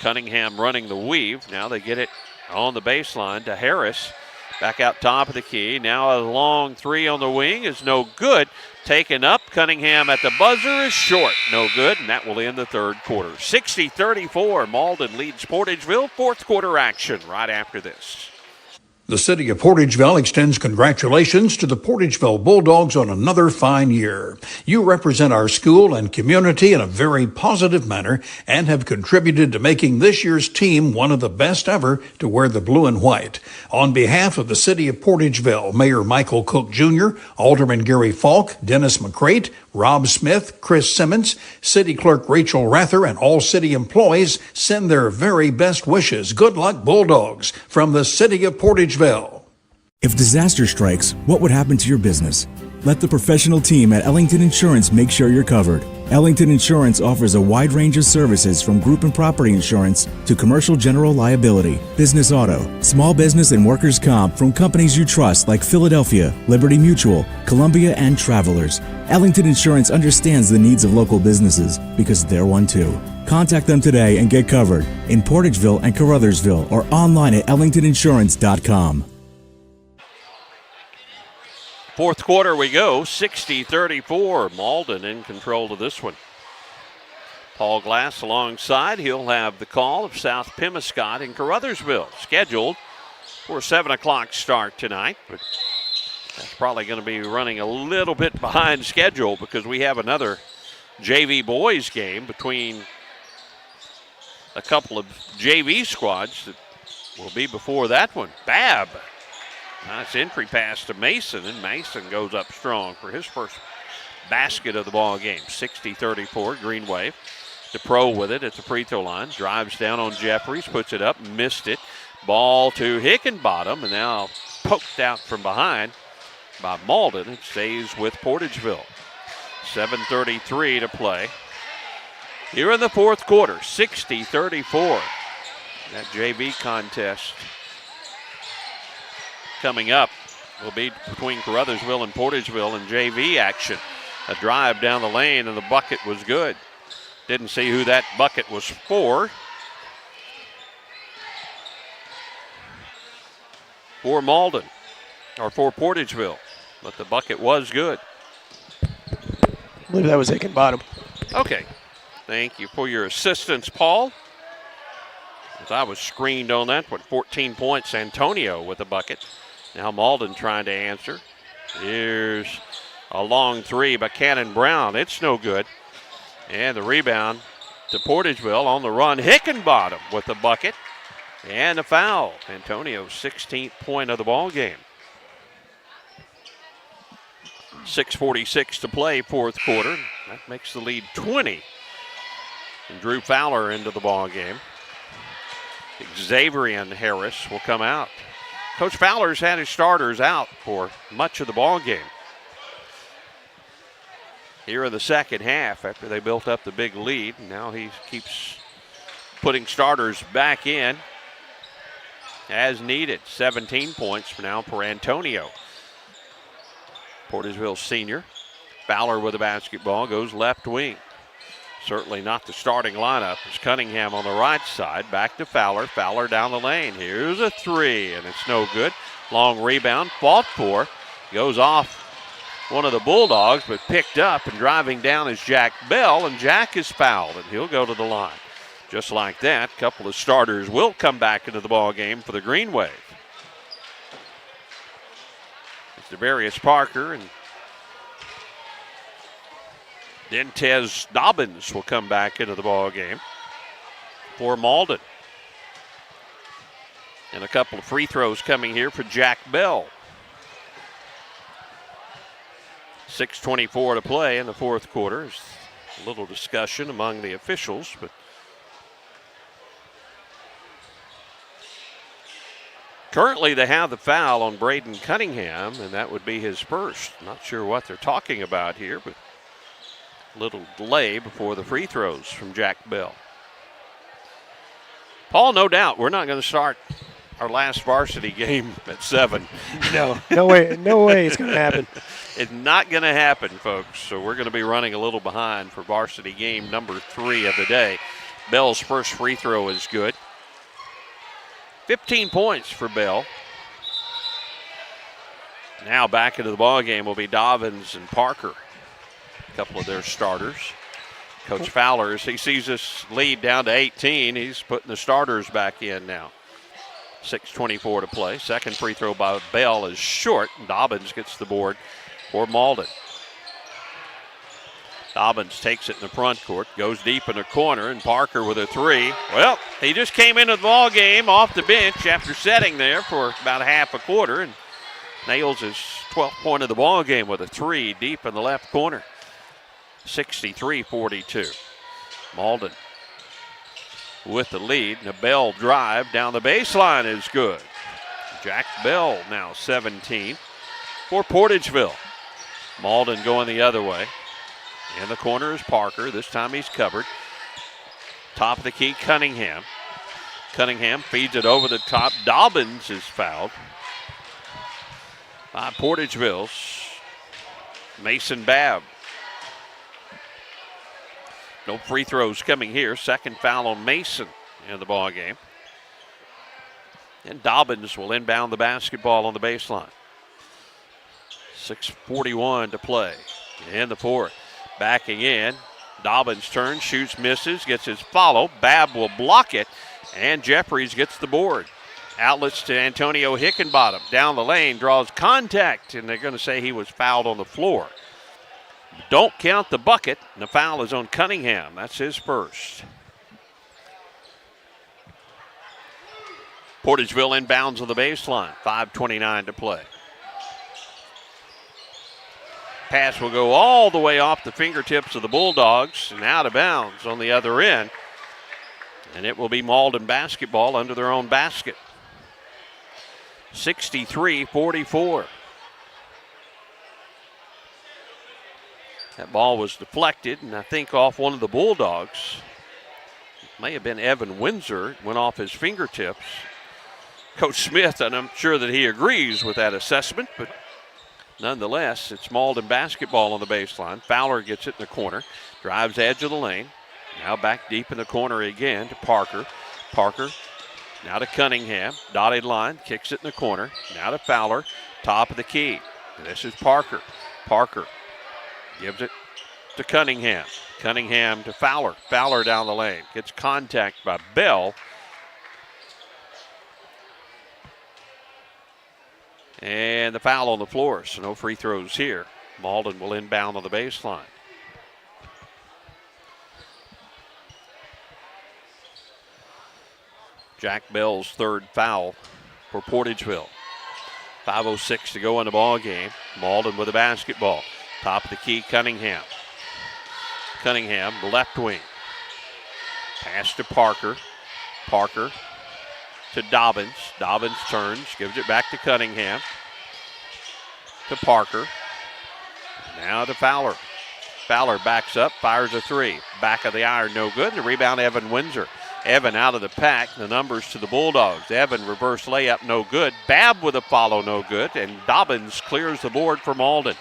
Cunningham running the weave. Now they get it on the baseline to Harris. Back out top of the key. Now a long three on the wing is no good. Taken up. Cunningham at the buzzer is short. No good, and that will end the third quarter. 60-34. Malden leads Portageville. Fourth quarter action right after this. The city of Portageville extends congratulations to the Portageville Bulldogs on another fine year. You represent our school and community in a very positive manner and have contributed to making this year's team one of the best ever to wear the blue and white. On behalf of the city of Portageville, Mayor Michael Cook Jr., Alderman Gary Falk, Dennis McCrate, Rob Smith, Chris Simmons, City Clerk Rachel Rather, and all city employees send their very best wishes. Good luck, Bulldogs, from the city of Portageville. If disaster strikes, what would happen to your business? Let the professional team at Ellington Insurance make sure you're covered. Ellington Insurance offers a wide range of services from group and property insurance to commercial general liability, business auto, small business and workers' comp from companies you trust like Philadelphia, Liberty Mutual, Columbia, and Travelers. Ellington Insurance understands the needs of local businesses because they're one too. Contact them today and get covered in Portageville and Caruthersville or online at ellingtoninsurance.com. Fourth quarter we go, 60-34. Malden in control of this one. Paul Glass alongside. He'll have the call of South Pemiscot and Caruthersville, scheduled for a 7 o'clock start tonight. But that's probably going to be running a little bit behind schedule because we have another JV boys game between a couple of JV squads that will be before that one. Babb. Nice entry pass to Mason, and Mason goes up strong for his first basket of the ball game. 60-34, Green Wave. DePro with it at the free throw line. Drives down on Jeffries, puts it up, missed it. Ball to Hickenbottom, and now poked out from behind by Malden. It stays with Portageville. 7:33 to play here in the fourth quarter. 60-34. That JV contest coming up will be between Caruthersville and Portageville in JV action. A drive down the lane, and the bucket was good. Didn't see who that bucket was for. For Malden, or for Portageville, but the bucket was good. I believe that was Hickenbottom. Okay. Thank you for your assistance, Paul. As I was screened on that one. 14 points, Antonio with the bucket. Now Malden trying to answer. Here's a long three by Cannon Brown. It's no good. And the rebound to Portageville on the run. Hickenbottom with the bucket. And a foul. Antonio's 16th point of the ball game. 6:46 to play, fourth quarter. That makes the lead 20. And Drew Fowler into the ball game. Xaverian Harris will come out. Coach Fowler's had his starters out for much of the ball game. Here in the second half, after they built up the big lead, now he keeps putting starters back in as needed. 17 points for now for Antonio. Portageville senior. Fowler with the basketball, goes left wing. Certainly not the starting lineup. It's Cunningham on the right side. Back to Fowler. Fowler down the lane. Here's a three, and it's no good. Long rebound, fought for. Goes off one of the Bulldogs, but picked up, and driving down is Jack Bell, and Jack is fouled, and he'll go to the line. Just like that, a couple of starters will come back into the ball game for the Green Wave. It's Devarius Parker, and then Tez Dobbins will come back into the ball game for Malden. And a couple of free throws coming here for Jack Bell. 6:24 to play in the fourth quarter. There's a little discussion among the officials, but currently they have the foul on Braden Cunningham, and that would be his first. Not sure what they're talking about here, but a little delay before the free throws from Jack Bell. Paul, no doubt we're not going to start our last varsity game at 7. No way it's going to happen. It's not going to happen, folks. So we're going to be running a little behind for varsity game number 3 of the day. Bell's first free throw is good. 15 points for Bell. Now back into the ball game will be Dobbins and Parker, a couple of their starters. Coach Fowler, as he sees this lead down to 18, he's putting the starters back in now. 6:24 to play. Second free throw by Bell is short. Dobbins gets the board for Malden. Dobbins takes it in the front court, goes deep in the corner, and Parker with a three. Well, he just came into the ball game off the bench after setting there for about a half a quarter and nails his 12th point of the ball game with a three deep in the left corner. 63-42. Malden with the lead, and a Bell drive down the baseline is good. Jack Bell now 17 for Portageville. Malden going the other way. In the corner is Parker. This time he's covered. Top of the key, Cunningham. Cunningham feeds it over the top. Dobbins is fouled by Portageville's Mason Babb. No free throws coming here. Second foul on Mason in the ball game. And Dobbins will inbound the basketball on the baseline. 6:41 to play in the fourth. Backing in. Dobbins turns, shoots, misses, gets his follow. Babb will block it, and Jeffries gets the board. Outlets to Antonio Hickenbottom. Down the lane, draws contact, and they're going to say he was fouled on the floor. Don't count the bucket, and the foul is on Cunningham. That's his first. Portageville inbounds on the baseline. 5:29 to play. Pass will go all the way off the fingertips of the Bulldogs and out of bounds on the other end. And it will be Malden basketball under their own basket. 63-44. That ball was deflected, and I think off one of the Bulldogs. It may have been Evan Windsor. It went off his fingertips. Coach Smith, and I'm sure that he agrees with that assessment, but nonetheless, it's Malden basketball on the baseline. Fowler gets it in the corner, drives edge of the lane. Now back deep in the corner again to Parker. Parker now to Cunningham. Dotted line, kicks it in the corner. Now to Fowler, top of the key. And this is Parker. Parker gives it to Cunningham. Cunningham to Fowler. Fowler down the lane. Gets contact by Bell. And the foul on the floor, so no free throws here. Malden will inbound on the baseline. Jack Bell's third foul for Portageville. 5:06 to go in the ball game. Malden with the basketball. Top of the key, Cunningham. Cunningham, left wing. Pass to Parker. Parker to Dobbins. Dobbins turns, gives it back to Cunningham. To Parker. Now to Fowler. Fowler backs up, fires a three. Back of the iron, no good. The rebound, Evan Windsor. Evan out of the pack. The numbers to the Bulldogs. Evan reverse layup, no good. Babb with a follow, no good. And Dobbins clears the board for Malden.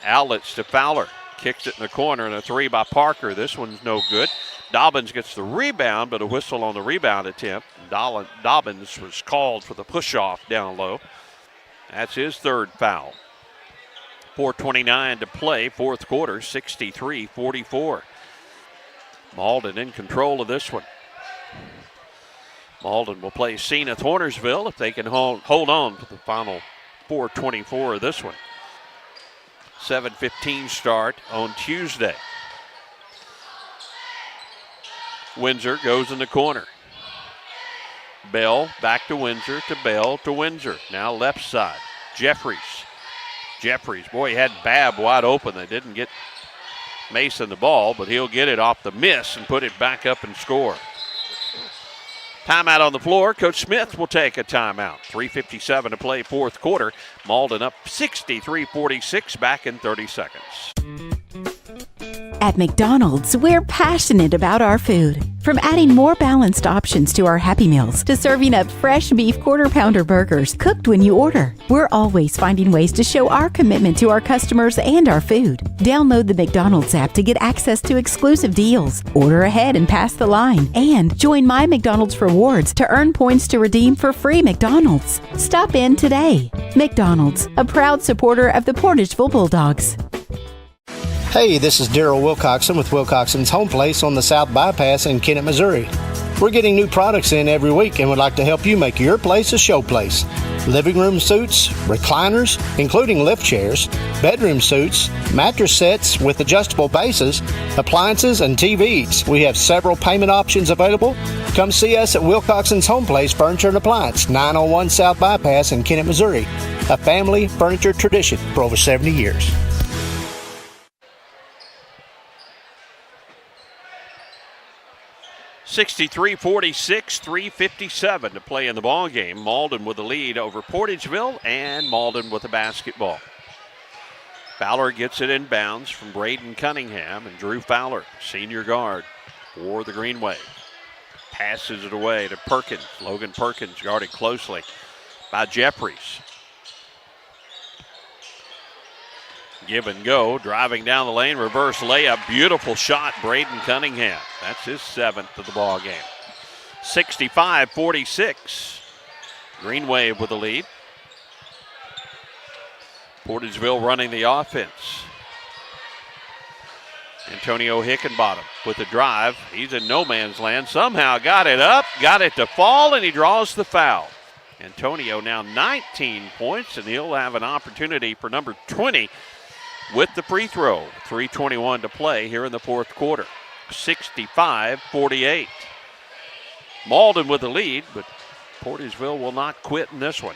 Outlets to Fowler. Kicks it in the corner, and a three by Parker. This one's no good. Dobbins gets the rebound, but a whistle on the rebound attempt. Dobbins was called for the push-off down low. That's his third foul. 4:29 to play, fourth quarter, 63-44. Malden in control of this one. Malden will play Senath Hornersville if they can hold on to the final 4:24 of this one. 7:15 start on Tuesday. Windsor goes in the corner. Bell back to Windsor, to Bell to Windsor. Now left side. Jeffries, boy, he had Babb wide open. They didn't get Mason the ball, but he'll get it off the miss and put it back up and score. Timeout on the floor. Coach Smith will take a timeout. 3:57 to play, fourth quarter. Malden up 63-46, back in 30 seconds. At McDonald's, we're passionate about our food. From adding more balanced options to our Happy Meals to serving up fresh beef quarter-pounder burgers cooked when you order, we're always finding ways to show our commitment to our customers and our food. Download the McDonald's app to get access to exclusive deals, order ahead and pass the line, and join My McDonald's Rewards to earn points to redeem for free McDonald's. Stop in today. McDonald's, a proud supporter of the Portageville Bulldogs. Hey, this is Daryl Wilcoxon with Wilcoxon's Home Place on the South Bypass in Kennett, Missouri. We're getting new products in every week and would like to help you make your place a show place. Living room suits, recliners, including lift chairs, bedroom suits, mattress sets with adjustable bases, appliances, and TVs. We have several payment options available. Come see us at Wilcoxon's Home Place Furniture and Appliance, 901 South Bypass in Kennett, Missouri. A family furniture tradition for over 70 years. 63-46, 3:57 to play in the ball game. Malden with the lead over Portageville, and Malden with the basketball. Fowler gets it in bounds from Braden Cunningham, and Drew Fowler, senior guard for the Green Wave. Passes it away to Perkins. Logan Perkins guarded closely by Jeffries. Give and go, driving down the lane, reverse layup, beautiful shot, Braden Cunningham. That's his seventh of the ball game. 65-46, Green Wave with the lead. Portageville running the offense. Antonio Hickenbottom with the drive. He's in no man's land. Somehow got it up, got it to fall, and he draws the foul. Antonio now 19 points, and he'll have an opportunity for number 20 with the free throw. 3:21 to play here in the fourth quarter. 65-48. Malden with the lead, but Portageville will not quit in this one.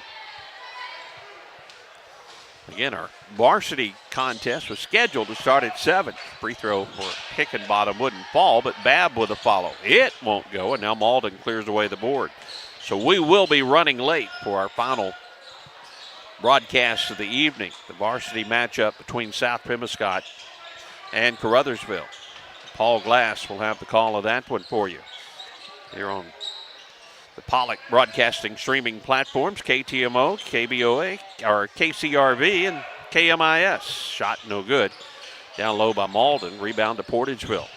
Again, our varsity contest was scheduled to start at 7. Free throw for Hickenbottom wouldn't fall, but Babb with a follow. It won't go, and now Malden clears away the board. So we will be running late for our final broadcast of the evening. The varsity matchup between South Pemiscot and Caruthersville. Paul Glass will have the call of that one for you here on the Pollock Broadcasting streaming platforms, KTMO, KBOA, or KCRV, and KMIS. Shot no good. Down low by Malden. Rebound to Portageville.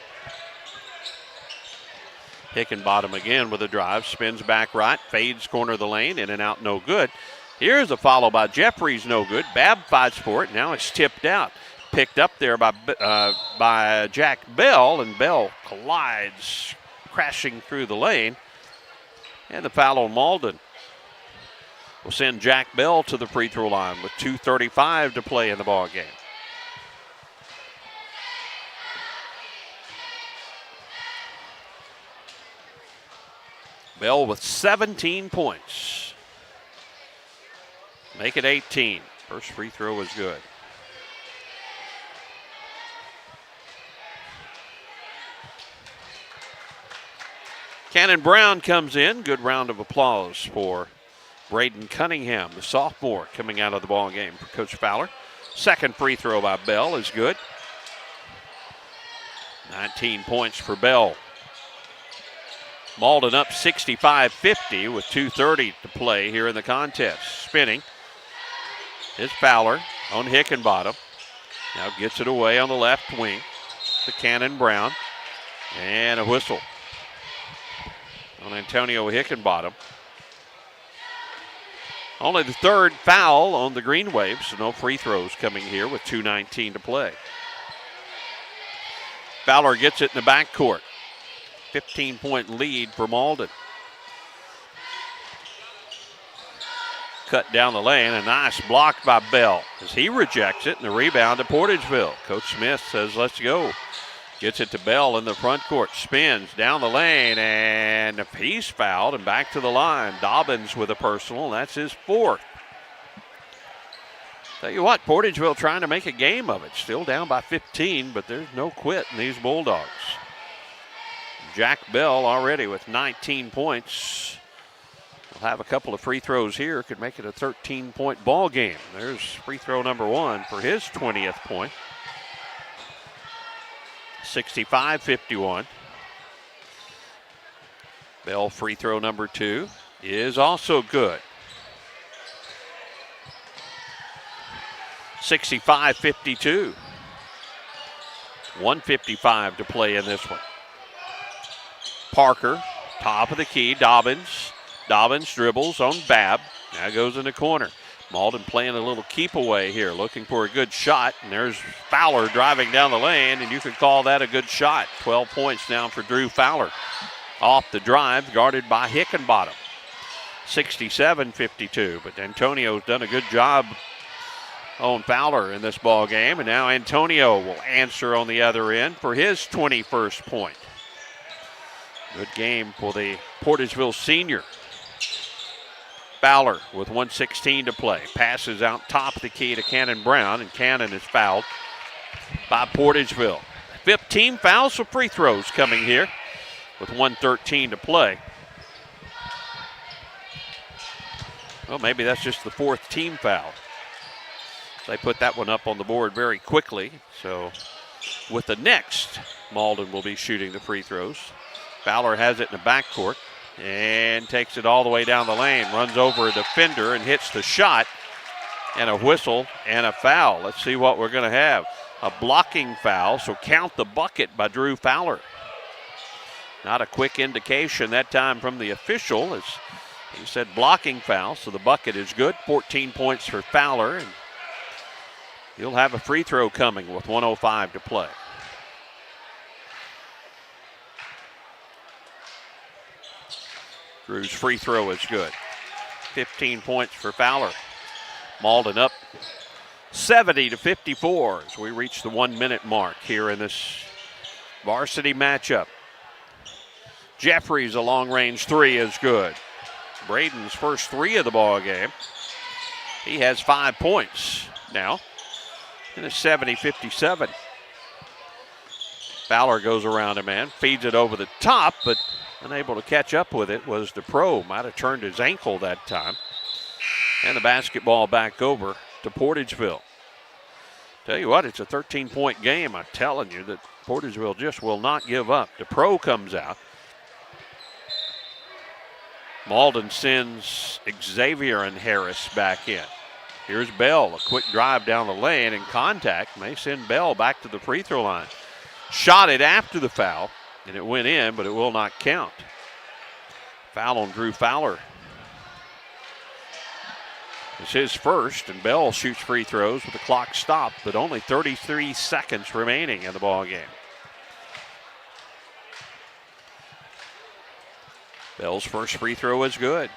Hickenbottom again with a drive. Spins back right. Fades corner of the lane. In and out, no good. Here's a follow by Jeffries, no good. Babb fights for it. Now it's tipped out. Picked up there by Jack Bell, and Bell collides, crashing through the lane. And the foul on Malden will send Jack Bell to the free throw line with 2:35 to play in the ball game. Bell with 17 points. Make it 18. First free throw was good. Cannon Brown comes in. Good round of applause for Braden Cunningham, the sophomore, coming out of the ball game for Coach Fowler. Second free throw by Bell is good. 19 points for Bell. Malden up 65-50 with 2:30 to play here in the contest. Spinning is Fowler on Hickenbottom. Now gets it away on the left wing to Cannon Brown. And a whistle on Antonio Hickenbottom. Only the third foul on the Green Waves, so no free throws coming here with 2:19 to play. Fowler gets it in the backcourt. 15-point lead for Malden. Cut down the lane, a nice block by Bell as he rejects it, and the rebound to Portageville. Coach Smith says, let's go. Gets it to Bell in the front court, spins down the lane, and he's fouled and back to the line. Dobbins with a personal, that's his fourth. Tell you what, Portageville trying to make a game of it. Still down by 15, but there's no quit in these Bulldogs. Jack Bell already with 19 points. We'll have a couple of free throws here. Could make it a 13-point ball game. There's free throw number 1 for his 20th point. 65-51. Bell free throw number 2 is also good. 65-52. 1:55 to play in this one. Parker, top of the key, Dobbins. Dobbins dribbles on Babb. Now goes in the corner. Malden playing a little keep away here, looking for a good shot. And there's Fowler driving down the lane, and you could call that a good shot. 12 points now for Drew Fowler. Off the drive, guarded by Hickenbottom. 67-52, but Antonio's done a good job on Fowler in this ball game, and now Antonio will answer on the other end for his 21st point. Good game for the Portageville senior. Fowler with 1:16 to play. Passes out top of the key to Cannon Brown, and Cannon is fouled by Portageville. 15 fouls for free throws coming here with 1:13 to play. Well, maybe that's just the 4th team foul. They put that one up on the board very quickly. So with the next, Malden will be shooting the free throws. Fowler has it in the backcourt and takes it all the way down the lane. Runs over a defender and hits the shot. And a whistle and a foul. Let's see what we're going to have. A blocking foul, so count the bucket by Drew Fowler. Not a quick indication that time from the official, as he said blocking foul, so the bucket is good. 14 points for Fowler, and he'll have a free throw coming with 1:05 to play. Drew's free throw is good. 15 points for Fowler. Malden up 70-54 as we reach the 1-minute mark here in this varsity matchup. Jeffries, a long-range 3 is good. Braden's first 3 of the ball game. He has 5 points now. And it's 70-57. Fowler goes around a man, feeds it over the top, but unable to catch up with it was DePro. Might have turned his ankle that time. And the basketball back over to Portageville. Tell you what, it's a 13-point game. I'm telling you that Portageville just will not give up. DePro comes out. Malden sends Xavier and Harris back in. Here's Bell, a quick drive down the lane, and contact may send Bell back to the free throw line. Shot it after the foul, and it went in, but it will not count. Foul on Drew Fowler. It's his first, and Bell shoots free throws with the clock stopped, but only 33 seconds remaining in the ball game. Bell's first free throw is good.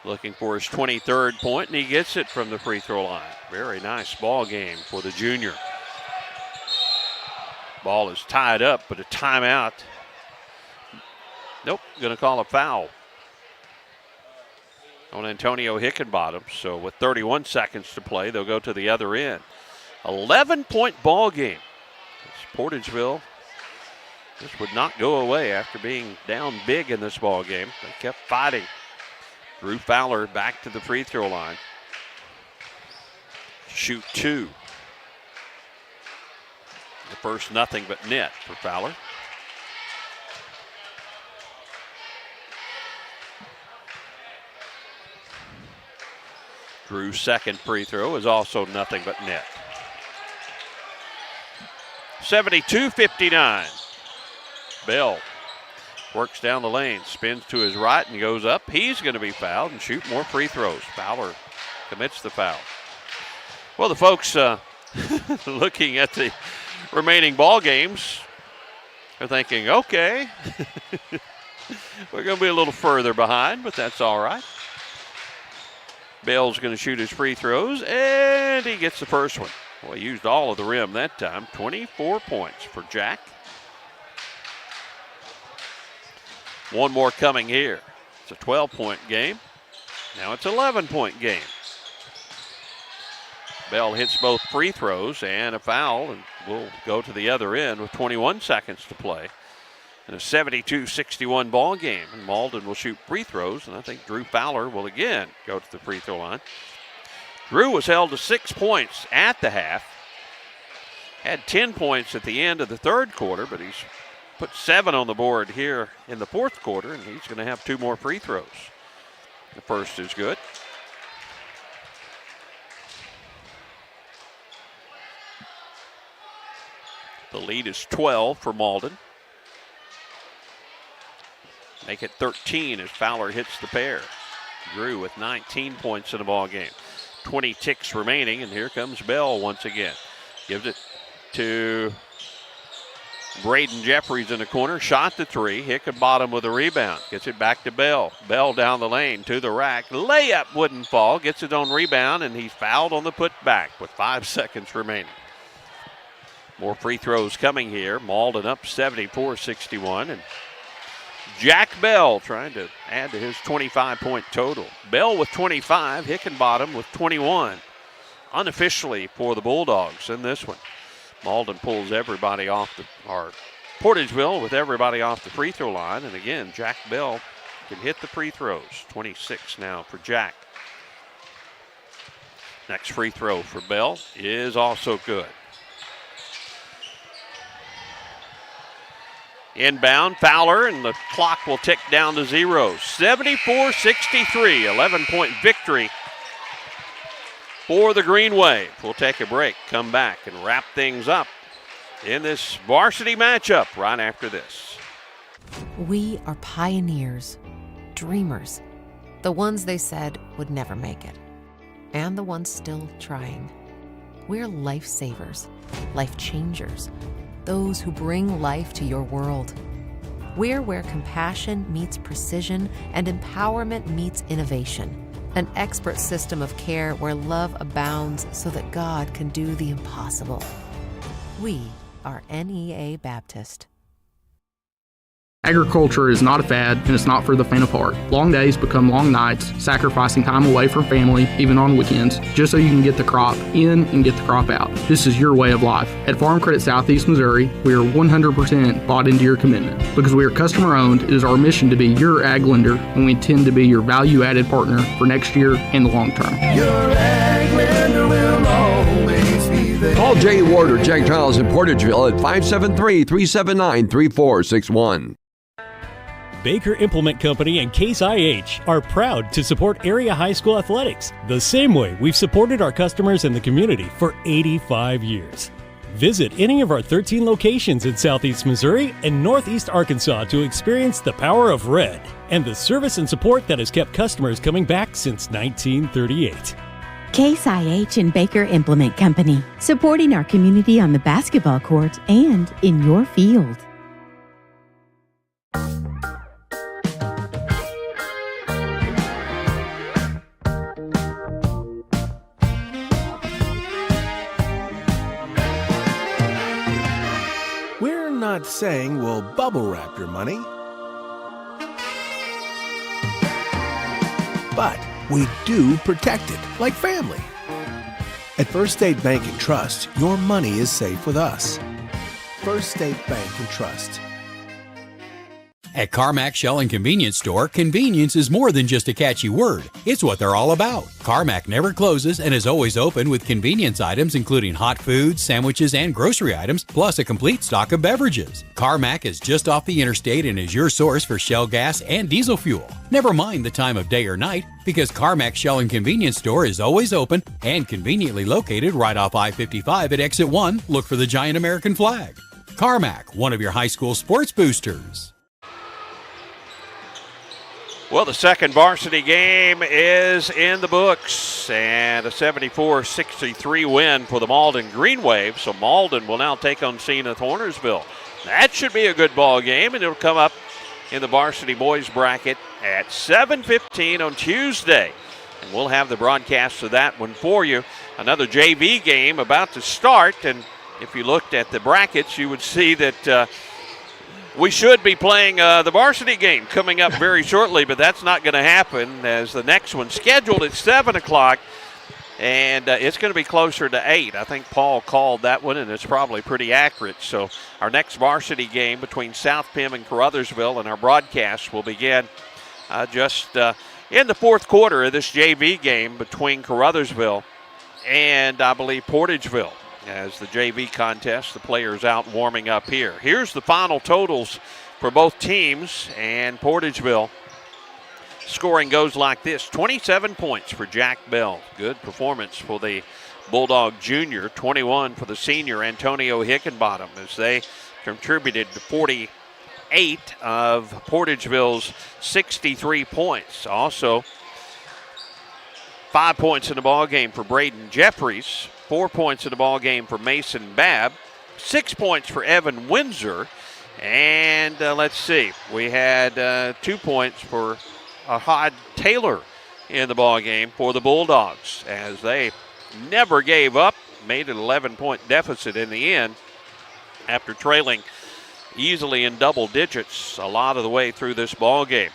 Looking for his 23rd point, and he gets it from the free throw line. Very nice ball game for the junior. Ball is tied up, but a timeout. Nope, going to call a foul on Antonio Hickenbottom. So with 31 seconds to play, they'll go to the other end. 11-point ball game. Portageville just would not go away after being down big in this ball game. They kept fighting. Drew Fowler back to the free throw line. Shoot 2. The first nothing but net for Fowler. Drew's second free throw is also nothing but net. 72-59. Bell works down the lane, spins to his right and goes up. He's going to be fouled and shoot more free throws. Fowler commits the foul. Well, the folks looking at the remaining ball games are thinking, okay, we're going to be a little further behind, but that's all right. Bell's going to shoot his free throws, and he gets the first one. Well, he used all of the rim that time. 24 points for Jack. One more coming here. It's a 12-point game. Now it's an 11-point game. Bell hits both free throws and a foul, and we'll go to the other end with 21 seconds to play. In a 72-61 ball game. And Malden will shoot free throws, and I think Drew Fowler will again go to the free throw line. Drew was held to 6 points at the half. Had 10 points at the end of the third quarter, but he's put 7 on the board here in the fourth quarter, and he's going to have 2 more free throws. The first is good. The lead is 12 for Malden. Make it 13 as Fowler hits the pair. Drew with 19 points in the ball game. 20 ticks remaining, and here comes Bell once again. Gives it to Braden Jeffries in the corner. Shot the 3. Hickenbottom with a rebound. Gets it back to Bell. Bell down the lane to the rack. Layup wouldn't fall. Gets his own rebound, and he's fouled on the putback with 5 seconds remaining. More free throws coming here. Malden up 74-61, and Jack Bell trying to add to his 25-point total. Bell with 25, Hickenbottom with 21. Unofficially for the Bulldogs in this one. Malden pulls everybody off Portageville with everybody off the free throw line. And again, Jack Bell can hit the free throws. 26 now for Jack. Next free throw for Bell is also good. Inbound, Fowler, and the clock will tick down to 0. 74-63, 11-point victory for the Green Wave. We'll take a break, come back, and wrap things up in this varsity matchup right after this. We are pioneers, dreamers, the ones they said would never make it, and the ones still trying. We're lifesavers, life changers, those who bring life to your world. We're where compassion meets precision and empowerment meets innovation. An expert system of care where love abounds so that God can do the impossible. We are NEA Baptist. Agriculture is not a fad, and it's not for the faint of heart. Long days become long nights, sacrificing time away from family, even on weekends, just so you can get the crop in and get the crop out. This is your way of life. At Farm Credit Southeast Missouri, we are 100% bought into your commitment. Because we are customer-owned, it is our mission to be your ag lender, and we intend to be your value-added partner for next year and the long term. Your ag lender will always be there. Call Jay Ward or Jack Giles in Portageville at 573-379-3461. Baker Implement Company and Case IH are proud to support area high school athletics the same way we've supported our customers in the community for 85 years. Visit any of our 13 locations in Southeast Missouri and Northeast Arkansas to experience the power of red and the service and support that has kept customers coming back since 1938. Case IH and Baker Implement Company, supporting our community on the basketball court and in your field. saying will bubble wrap your money. But we do protect it, like family. At First State Bank and Trust, your money is safe with us. First State Bank and Trust. At Carmack Shell and Convenience Store, convenience is more than just a catchy word. It's what they're all about. Carmack never closes and is always open with convenience items including hot foods, sandwiches, and grocery items, plus a complete stock of beverages. Carmack is just off the interstate and is your source for Shell gas and diesel fuel. Never mind the time of day or night, because Carmack Shell and Convenience Store is always open and conveniently located right off I-55 at Exit 1. Look for the giant American flag. Carmack, one of your high school sports boosters. Well, the second varsity game is in the books, and a 74-63 win for the Malden Green Wave. So Malden will now take on Senath Hornersville. That should be a good ball game, and it'll come up in the varsity boys bracket at 7:15 on Tuesday. And we'll have the broadcast of that one for you. Another JV game about to start, and if you looked at the brackets, you would see that we should be playing the varsity game coming up very shortly, but that's not going to happen as the next one's scheduled at 7 o'clock, and it's going to be closer to 8. I think Paul called that one, and it's probably pretty accurate. So our next varsity game between South Pim and Caruthersville, and our broadcast will begin just in the fourth quarter of this JV game between Caruthersville and, I believe, Portageville. As the JV contest, the players out warming up here. Here's the final totals for both teams, and Portageville scoring goes like this. 27 points for Jack Bell. Good performance for the Bulldog Junior. 21 for the senior Antonio Hickenbottom, as they contributed to 48 of Portageville's 63 points. Also, 5 points in the ball game for Braden Jeffries. 4 points in the ball game for Mason Babb, 6 points for Evan Windsor, and let's see, we had 2 points for Ahad Taylor in the ball game for the Bulldogs, as they never gave up, made an 11-point deficit in the end after trailing easily in double digits a lot of the way through this ball game.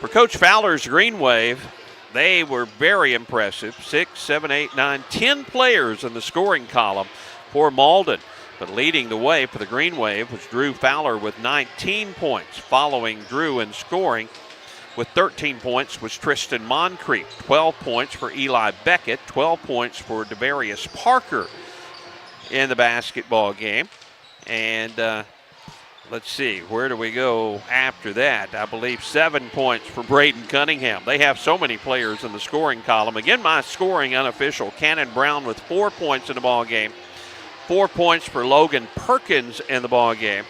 For Coach Fowler's Green Wave, they were very impressive. 6, 7, 8, 9, 10 players in the scoring column for Malden. But leading the way for the Green Wave was Drew Fowler with 19 points. Following Drew in scoring with 13 points was Tristan Moncrief. 12 points for Eli Beckett. 12 points for Devarius Parker in the basketball game. And let's see, where do we go after that? I believe 7 points for Braden Cunningham. They have so many players in the scoring column. Again, my scoring unofficial. Cannon Brown with 4 points in the ball game. 4 points for Logan Perkins in the ball game.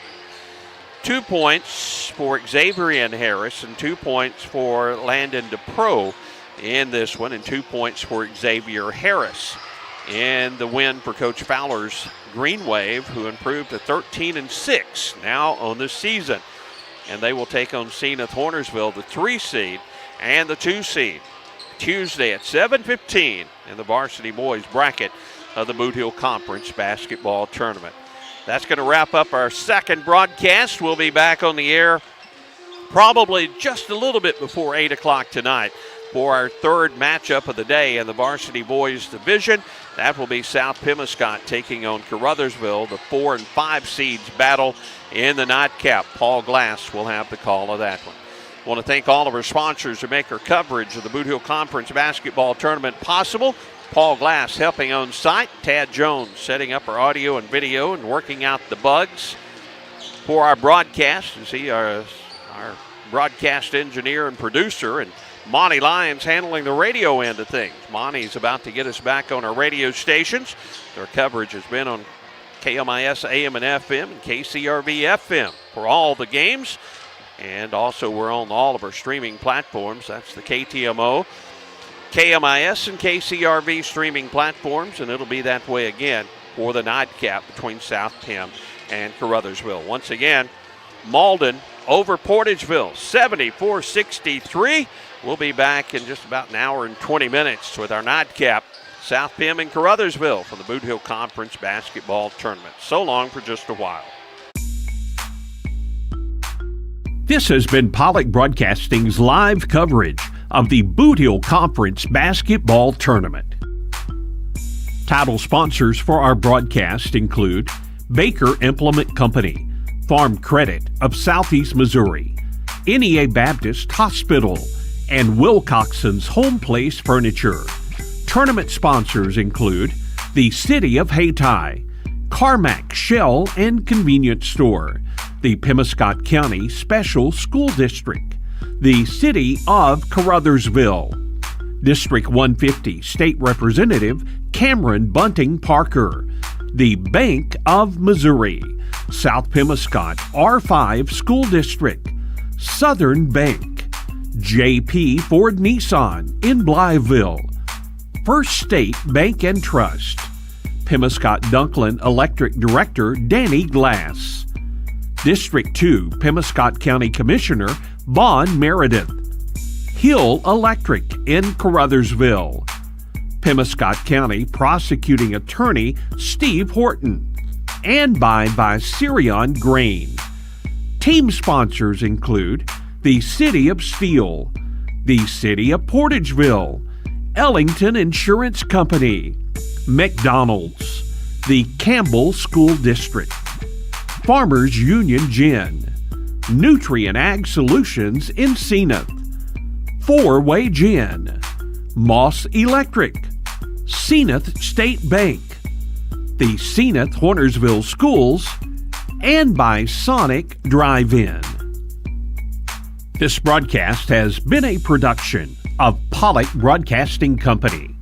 2 points for Xavier Harris and 2 points for Landon DePro in this one, and 2 points for Xavier Harris in the win for Coach Fowler's Green Wave, who improved to 13-6 now on this season. And they will take on Senath Hornersville, the 3 seed and the 2 seed, Tuesday at 7:15 in the varsity boys bracket of the Bootheel Conference basketball tournament. That's going to wrap up our second broadcast. We'll be back on the air probably just a little bit before 8 o'clock tonight for our third matchup of the day in the varsity boys division. That will be South Pemiscot taking on Caruthersville. The 4 and 5 seeds battle in the nightcap. Paul Glass will have the call of that one. I want to thank all of our sponsors who make our coverage of the Bootheel Conference basketball tournament possible. Paul Glass helping on site. Tad Jones setting up our audio and video and working out the bugs for our broadcast. Is he our broadcast engineer and producer, and Monty Lyons handling the radio end of things. Monty's about to get us back on our radio stations. Their coverage has been on KMIS AM and FM and KCRV FM for all the games. And also we're on all of our streaming platforms. That's the KTMO, KMIS, and KCRV streaming platforms. And it'll be that way again for the nightcap between South Pim and Caruthersville. Once again, Malden over Portageville, 74-63. We'll be back in just about an hour and 20 minutes with our nightcap, South Pim and Caruthersville for the Bootheel Conference basketball tournament. So long for just a while. This has been Pollock Broadcasting's live coverage of the Bootheel Conference Basketball Tournament. Title sponsors for our broadcast include Baker Implement Company, Farm Credit of Southeast Missouri, NEA Baptist Hospital, and Wilcoxon's Home Place Furniture. Tournament sponsors include the City of Hayti, Carmack Shell and Convenience Store, the Pemiscot County Special School District, the City of Caruthersville, District 150 State Representative Cameron Bunting Parker, the Bank of Missouri, South Pemiscot R5 School District, Southern Bank, JP Ford Nissan in Blytheville, First State Bank and Trust, Pemiscot Dunklin Electric Director Danny Glass, District 2 Pemiscot County Commissioner Vaughn Meredith, Hill Electric in Caruthersville, Pemiscot County Prosecuting Attorney Steve Horton, and by Sirion Grain. Team sponsors include the City of Steele, the City of Portageville, Ellington Insurance Company, McDonald's, the Campbell School District, Farmers Union Gin, Nutrient Ag Solutions in Senath, Four-Way Gin, Moss Electric, Senath State Bank, the Senath Hornersville Schools, and by Sonic Drive-In. This broadcast has been a production of Pollock Broadcasting Company.